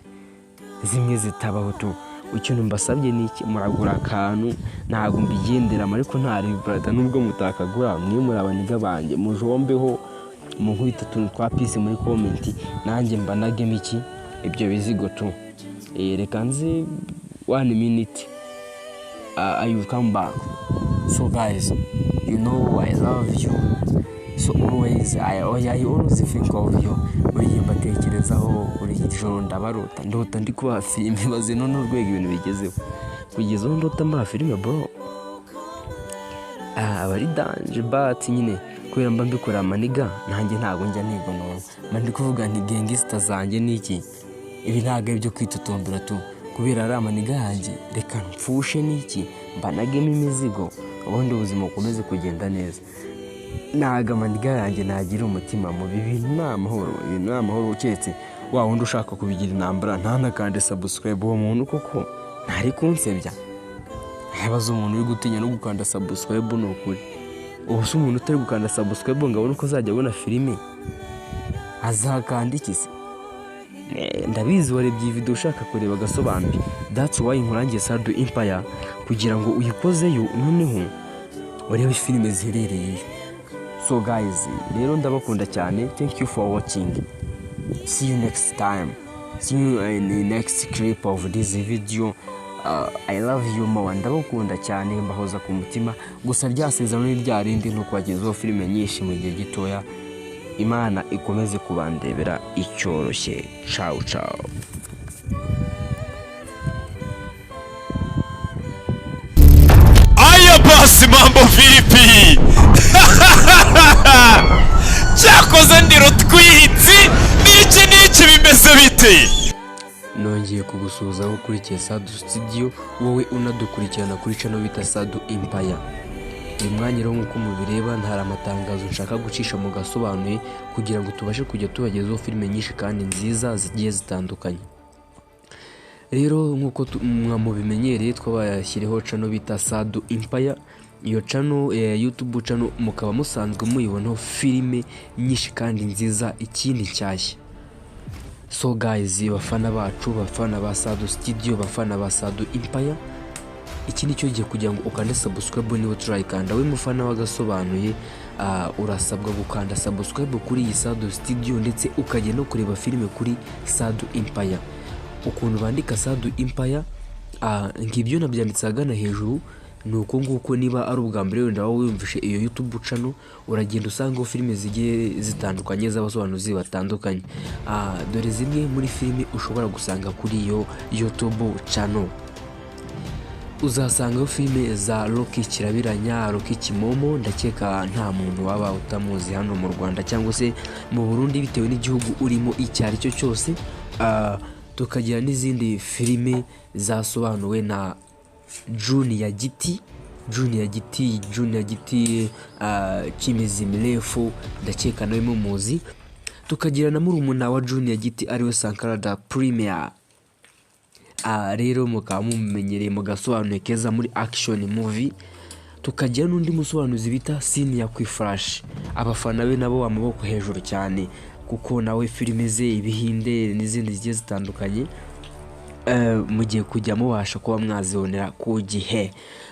zimwe zitabaho tu. Ikintu mbasabye ni iki, muragura akantu ntago mbigendera ariko ntari brother, nubwo mutakagura mwe murabaniga banje mujombeho munkubita tuntu twa peace muri comment nanjye mbanagemo iki ibyo bizigo tu. Reka nzi 1 minute I will come back. So guys, you know I love you, so always I always think of you. Buri mbatekerezaho buri joro ndabarota, ndota ndi kuba filime baze none urwego ibintu bigezeho kugezaho ndota mba filime bro. Abari danje but nyine kubera mba mbikora amaniga nanjye ntago njya nigonora mandi kuvuga nti gangster zanjye niki ibi ntago ibyo kwitutumbira tu kubera ari amaniga yanjye reka mfushe niki mbanagemo imizigo ubundi ubuzima bukomeze kugenda neza. Naga amaniga yanjye nagira umutima mu bintu n'amahoro uketse wa wundi ushaka kubigira intambara ntanakande subscribe uwo muntu koko ntari kunsebya. Habaza umuntu uri gutinya no gukanda subscribe no kuri ubuso umuntu utari gukanda subscribe ngabona uko azajya abona filime azakanda iki se. Ndabizi warebye video ushaka kureba gasobanuye, that's why nkurangiye Sado Empire kugira ngo uyikozeyo noneho urebe filime ziherereye. So guys, rero ndabakunda cyane, thank you for watching, see you next time, see you in the next clip of this video. I love you more, ndabakunda cyane mbahoza ku mutima. Gusa ryasezerano ni ryarindi nuko wagezeho filime nyinshi mu gihe gitoya. Imana ikomeze kubandebera icyoroshye. Ciao ciao. Aya boss mambo vipi? Cyakoze ndiro twihitsi niki bimeze bite? Nongeye kugusuhuza ukurikiye Sado Studio, wowe unadukurikirana kuri channel bita Sado Empire. Uyu mwanya rero nk'uko mubireba ntari amatangazo nshaka gucisha mu gasobanuye kugira ngo tubashe kujya tubagezaho filime nyinshi kandi nziza zigiye zitandukanye. Rero nk'uko mwamubimenyereye twabashyiriho channel bita Sado Empire. Iyo channel YouTube channel mukaba musanzwe muyibonaho filime nyinshi kandi nziza ikindi cyashya. So guys, bafana bacu, bafana ba Sado Studio, bafana ba Sado Empire, iki nicyo giye kugira ngo ukande subscribe niba turayikanda. We mufana wagasobanuye urasabwa gukanda subscribe kuri iyi Sado Studio ndetse ukajya no kureba filime kuri Sado Empire. Ukuntu bandika Sado Empire ngibyo nabyanditse agana hejuru, nuko nguko niba ari ubwa mbere wenda wowe wumvishe iyo YouTube channel uragenda usanga filime zigiye zitandukanye z'abasobanuzi batandukanye. Dore zimwe muri filime ushobora gusanga kuri iyo YouTube channel. Uzasanga filime za Rocky Kirabiranya, Rocky Kimomo, ndakeka nta muntu waba utamuzi hano mu Rwanda cyangwa se mu Burundi bitewe n'igihugu urimo icyari cyo cyose. Tukagira n'izindi filime zasobanuwe na Junior Giti, Kimizi Mirefu, ndakeka nawe mumuzi. Tukagira na murumuna wa Junior Giti ariwe Sankara da Premier. Rero mukaba mumenyereye mu gasobanuye keza muri action movie. Tukagira n'undi musobanuzi bita Senior Kwiflash, abafana be nabo amaboko hejuru cyane kuko nawe filime ze ibihinde n'izindi zigiye zitandukanye mugiye kujya mubasha kuba mwazibonera ku gihe.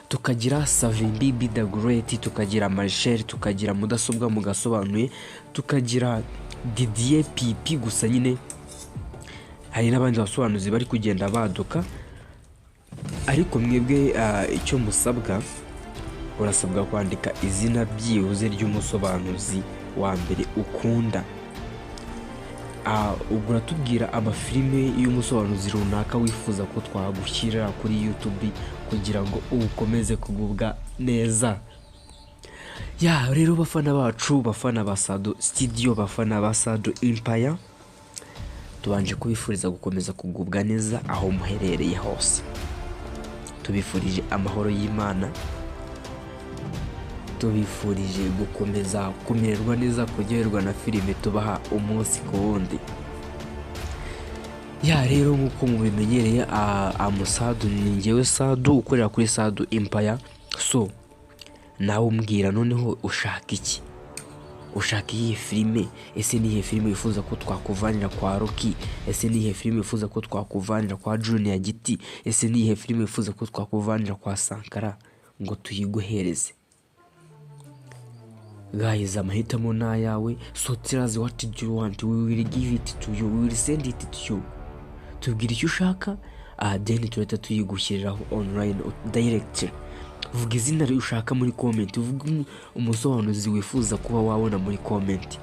Tukagira Savimbi the Great, tukagira Marshall, tukagira mudasobwa mu gasobanuye, tukagira Didier Pipi. Gusa nyine hari n'abandi basobanuzi bari kugenda baduka, ariko mwebwe icyo musabwa urasabwa kwandika izina byibuze ry'umusobanuzi wa mbere ukunda. ubwo uratubwira amafilime y'umusobanuzi runaka wifuza ko twagushyirira kuri YouTube kugira ngo ukomeze kugubwa neza. Rero bafana bacu, bafana ba Sado Studio, bafana ba Sado Empire, tubanje kubifuriza gukomeza kugubwa neza aho muherereye hose. Tubifurije amahoro y'Imana, tubifurije gukomeza kumererwa neza, kuryoherwa na filime tubaha umunsi ku wundi. Rero nk'uko mubimenyereye, amusado ni njyewe Sado ukorera kuri Sado Empire. So nawe umbwira noneho ushaka iki, ushaka iyi filime? Ese nihe filime wifuza ko twakuvanira kwa Rocky? Ese nihe filime wifuza ko twakuvanira kwa Junior Giti? Ese nihe filime wifuza ko twakuvanira kwa Sankara ngo tuyiguhereze? Guys, amahitamo ni ayawe. So tell us what do you want, we will give it to you, we will send it to you. Tubwira icyo ushaka, then turahita tuyigushyiriraho online direct. Vuga izina ushaka muri comment, uvuga umusobanuzi wifuza kuba wabona muri comment.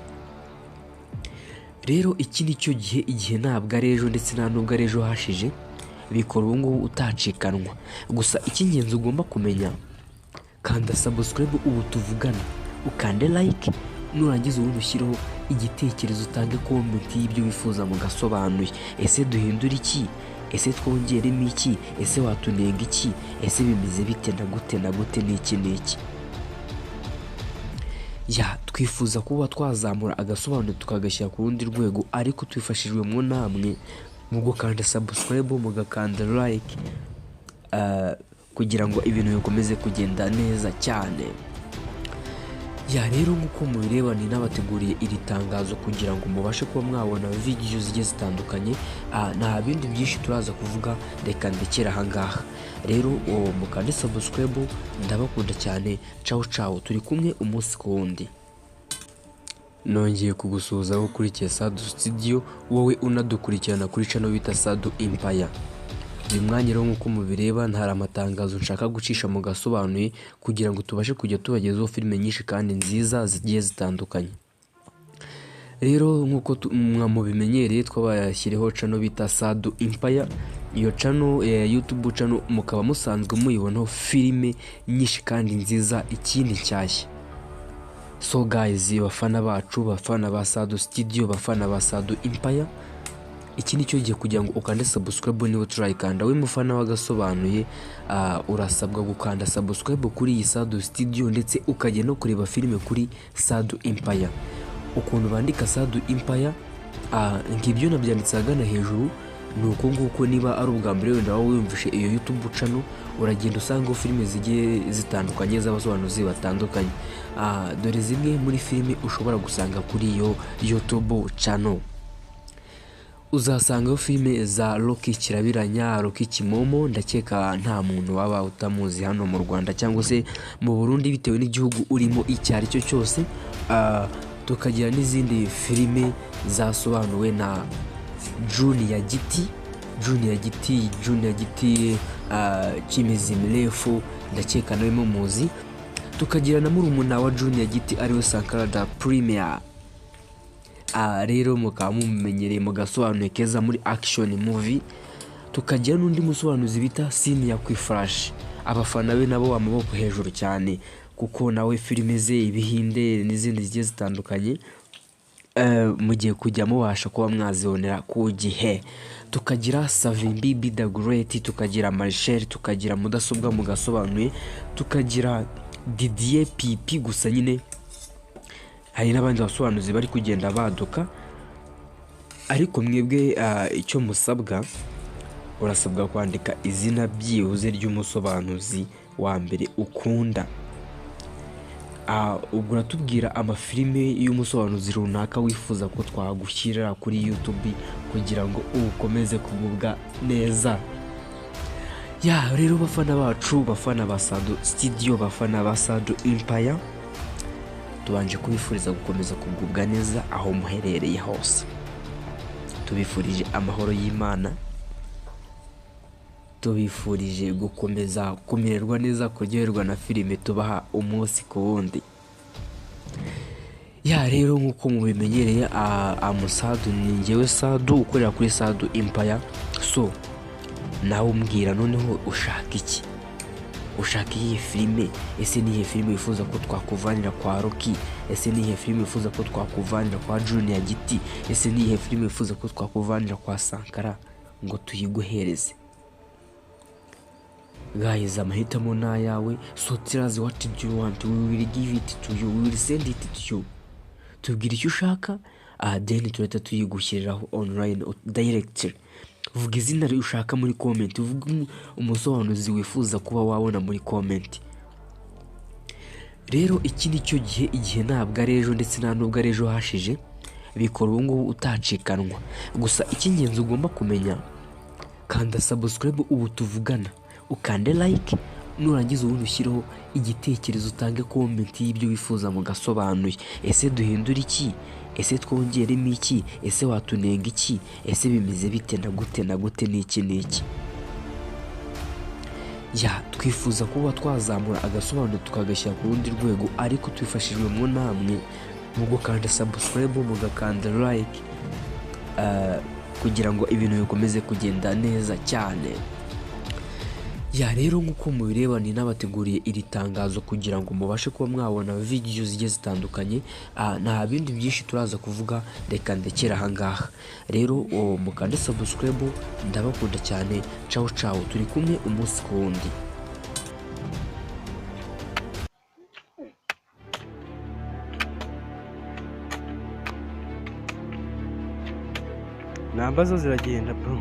Rero iki ni cyo gihe, igihe ntabwo ari ejo ndetse nta nubwo ari ejo hashije, bikora ubu ngubu utacikanwa. Gusa icy'ingenzi ugomba kumenya, kanda subscribe ubu tuvugana, ukande like, nurangiza ubundi ushyireho igitekerezo, utange comment y'ibyo wifuza mu gasobanuye. Ese duhindura iki? Ese twongeremo iki? Ese watunenga iki? Ese bimeze bite na gute n'iki n'iki? Twifuza kuba twazamura agasobanuro tukagashyira ku rundi rwego, ariko twifashijwe mu namwe mu gukanda subscribe, mugakanda like, kugira ngo ibintu bikomeze kugenda neza cyane. Rero nk'uko mubireba, ni nabateguriye iri tangazo kugira ngo mubashe kuba mwabona video zigiye zitandukanye. Nta bindi byinshi turaza kuvuga, reka ndekera ahangaha. Rero mukande subscribe, ndabakunda cyane. Ciao, turi kumwe umunsi ku wundi. Nongeye kugusuhuza aho ukurikiye Sado Studio, wowe unadukurikirana kuri channel bita Sado Empire. Uyu mwanya rero nk'uko mubireba, ntari amatangazo nshaka gucisha mu gasobanuye kugira ngo tubashe kujya tubagezaho filime nyinshi kandi nziza zigiye zitandukanye. Rero nk'uko mubimenyereye, twabashyireho channel bita Sado Empire. Iyo channel YouTube channel mukaba musanzwe muyibonaho filime nyinshi kandi nziza, ikindi cyashya. So guys, bafana bacu, bafana ba Sado Studio, bafana ba Sado Empire, iki ni cyo gihe kugira ngo ukande subscribe. niba turayikanda, we mufana wagasobanuye, urasabwa gukanda subscribe kuri iyi Sado Studio, ndetse ukajya no kureba filime kuri Sado Empire. Ukuntu bandika Sado Empire, ngibyo nabyanditse agana hejuru, nuko nguko. Niba ari ubwa mbere wenda wowe wumvishe iyo YouTube channel, uragenda usanga filime zigiye zitandukanye z'abasobanuzi batandukanye. Dore zimwe muri filime ushobora gusanga kuri iyo YouTube channel. Uzasanga filime za Rocky Kirabiranya, Rocky Kimomo, ndakeka nta muntu waba utamuzi hano mu Rwanda cyangwa se mu Burundi bitewe n'igihugu urimo icyo ari cyo cyose. Tukagira n'izindi filime zasobanuwe na Junior Giti, Kimizi Mirefu, ndakeka nawe muzi. Tukagira na murumuna wa Junior Giti ariwe Sankara da Premier. Rero mukaba mumenyereye mu gasobanuye keza muri action movie. Tukagira n'undi musobanuzi bita Senior Kwiflash, abafana be nabo amaboko hejuru cyane, kuko nawe filime ze ibihinde n'izindi zigiye zitandukanye mugiye kujya mubasha kuba mwazibonera ku gihe. Tukagira Savimbi Be The Great, tukagira Marshall, tukagira mudasobwa mu gasobanuye, tukagira Didier Pipi. Gusa nyine hari n'abandi basobanuzi bari kugenda baduka, ariko mwebwe icyo musabwa, urasabwa kwandika izina byibuze ry'umusobanuzi wa mbere ukunda. Ubwo uratubwira amafilime y'umusobanuzi runaka wifuza ko twagushyirira kuri YouTube kugira ngo ukomeze kugubwa neza. Rero bafana bacu, bafana ba Sado Studio, bafana ba Sado Empire, tubanje kubifuriza gukomeza kugubwa neza aho muherereye hose. Tubifurije amahoro y'Imana, tubifurije gukomeza kumererwa neza, kuryoherwa na filime tubaha umunsi ku wundi. ya rero nk'uko mubimenyereye Amusadu ni njyewe Sadu ukorera kuri Sadu Empire. So nawe umbwira noneho ushaka iki, ushaka iyihe filime? Ese niyihe filime wifuza ko twakuvanira kwa Rocky? Ese niyihe filime wifuza ko twakuvanira kwa Junior Giti? Ese niyihe filime wifuza ko twakuvanira kwa Sankara ngo tuyiguhereze? Guys, amahitamo ni ayawe. So tell us what do you want, we will give it to you, we will send it to you. Tubwira icyo ushaka, then turahita tuyigushyiriraho online directly. Vuga izina ushaka muri comment, uvuga umusobanuzi wifuza kuba wabona muri comment. Rero iki ni cyo gihe, igihe ntabwo ari ejo ndetse nta nubwo ari ejo hashije, bikora ubu ngubu utacikanwa. Gusa icy'ingenzi ugomba kumenya, kanda subscribe ubu tuvugana, ukande like, nurangiza ubundi ushyireho igitekerezo, utange comment y'ibyo wifuza mu gasobanuye. Ese duhindura iki? Ese twongeremo iki? Ese watunenga iki? Ese bimeze bite na gute n'iki n'iki? Ya twifuza kuba twazamura agasobanuro tukagashyira ku rundi rwego, ariko twifashijwe mu namwe mu gukanda subscribe, mugakanda like, kugira ngo ibintu bikomeze kugenda neza cyane. Ya rero nk'uko mubireba ni nabateguriye iri tangazo kugira ngo mubashe kuba mwabona video zigiye zitandukanye. Nta bindi byinshi turaza kuvuga, reka ndekera ahangaha. Rero mukande subscribe, ndabakunda cyane. Ciao ciao, turi kumwe umunsi ku wundi. Namba zo ziragenda bro.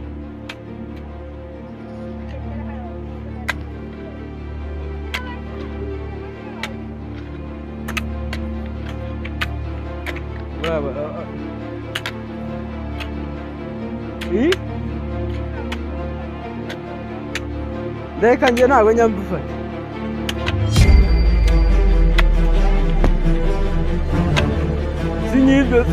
Reka njye ntabwo nyambufata. Sinyibyo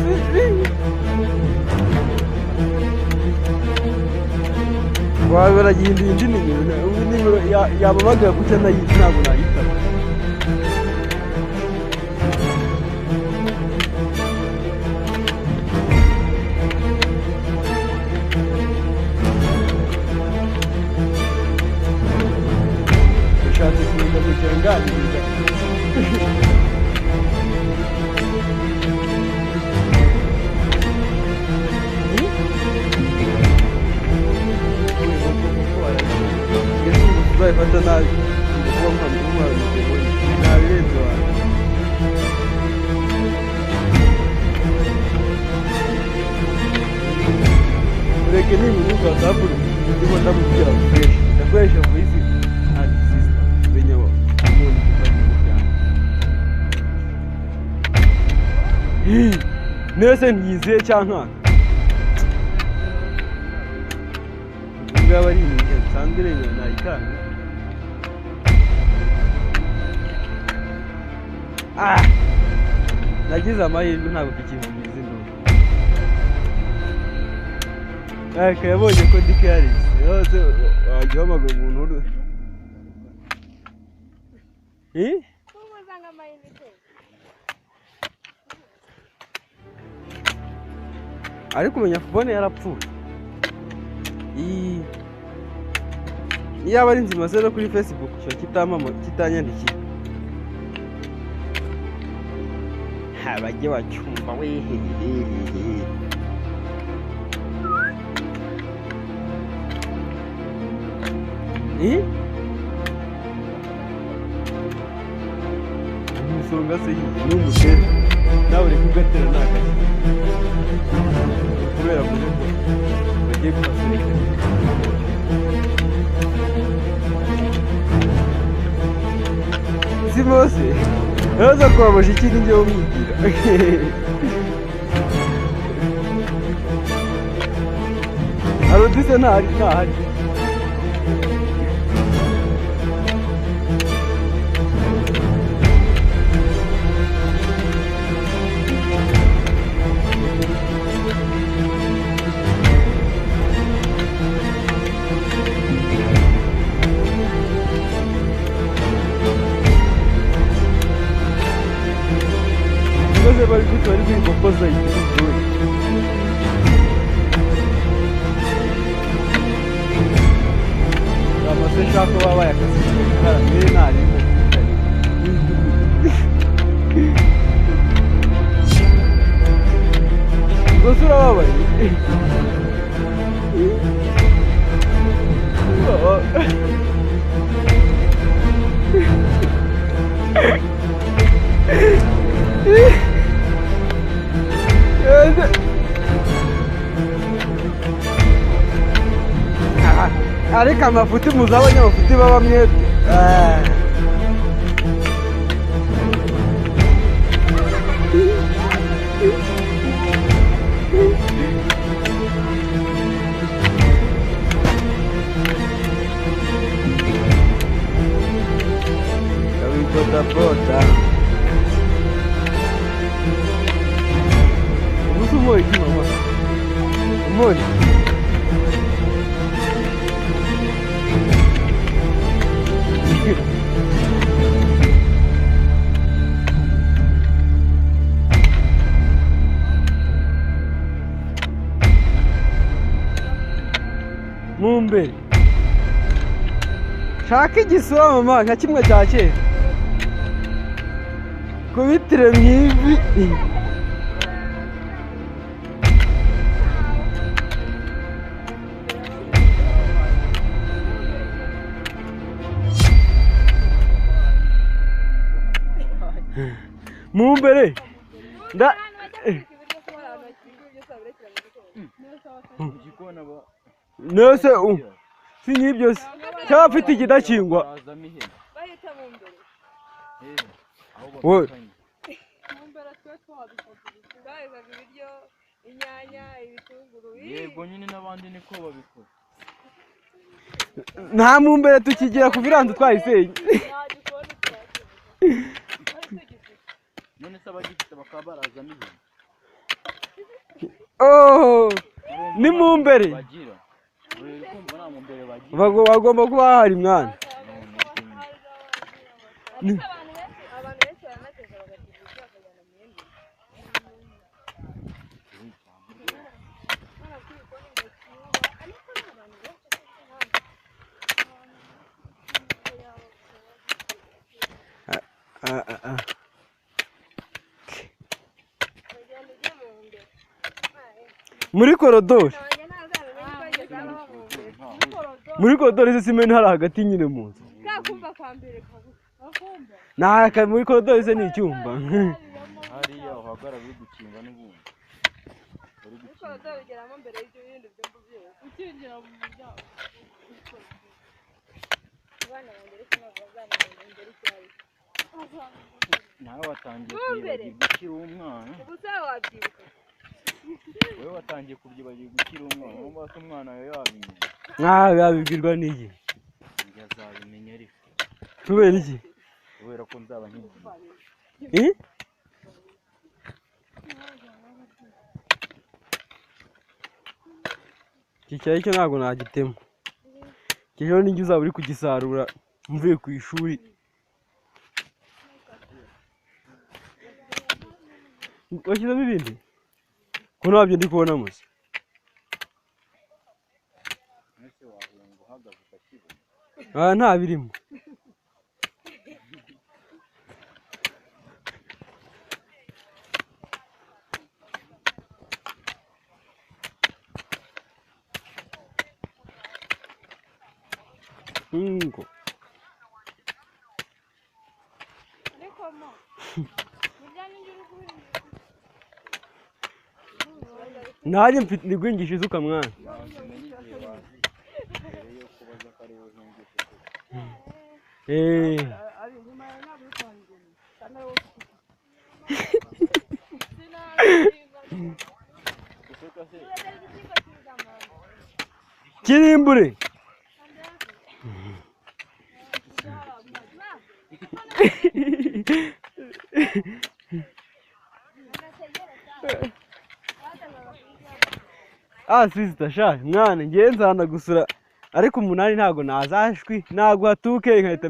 baragihinduye indi nimero yababagaye kuko ntabwo nayitaba. Ushatse kuza kuganiriza fata nabi kuba mpamvu nabirenze wawe. Ureke nimunuka WhatsApp ndimo ndamubwira ndakoresha voice assistant benye wa umuntu kubagira. Nese nyize cyanka ngaba ari nyize sandire nayikanga. Nagize amahirwe ntabwo tukivugiriza induru. Yabonye ko ndi careless. Yose wajya hamagara umuntu ari kumenya phone yarapfuye. Iyaba ari nzima se no kuri Facebook cyo kitanyandikiye. Bajye bacyumva wehehehe. Umusonga se n'umusere nawe uri kugatera n'akazi kubera ko bagiye kubasereka. Si bose uraza kubaboshya iki n'ibyo wumwigira. Arodise ntahari. Bari gute opposite kugoye amase shaka baba yakase harambere nari gusura baba ariko amafuti muzi abanyamafuti baba mwete bodaboda ubuze umuri iki mama umuri mumbere shaka igisura mama nka kimwe cya kera kubitire mu ivi mumbere nda nose si nk'ibyo se cyaba afite ikidakingwa wowe yego nyine n'abandi niko babikora nta mumbere tukigira ku virandu twayisenye none se abagifite bakaba barazamo ibintu ni mumbere bagira kumva nta mumbere bagira bagomba kuba hari mwana muri korodori se simeni hari hagati nyine mu nzu naka muri korodori se ni icyumba hariya uhagarara uri gukinga n'ubundi nawe watangiye kwibagirwa ukiri umwana wowe watangiye kubyibagirwa ukiri umwana wumva ko umwana yawe yabimenya nkawe yabibwirwa n'iki njye azabimenya ariko kubera iki kubera ko nzaba nkigiye iki cyayi cyo ntabwo nagitema iki rero n'ijya uzaba uri kugisarura mvuye ku ishuri washyizemo ibindi ko ntabyo ndi kubona musa nta birimo ngo nanjye mfite ndigwingisha izuka mwana kirimbure sister sha mwana ngiye nzana gusura ariko umunani ntago nazashwi ntago hatuke nkahita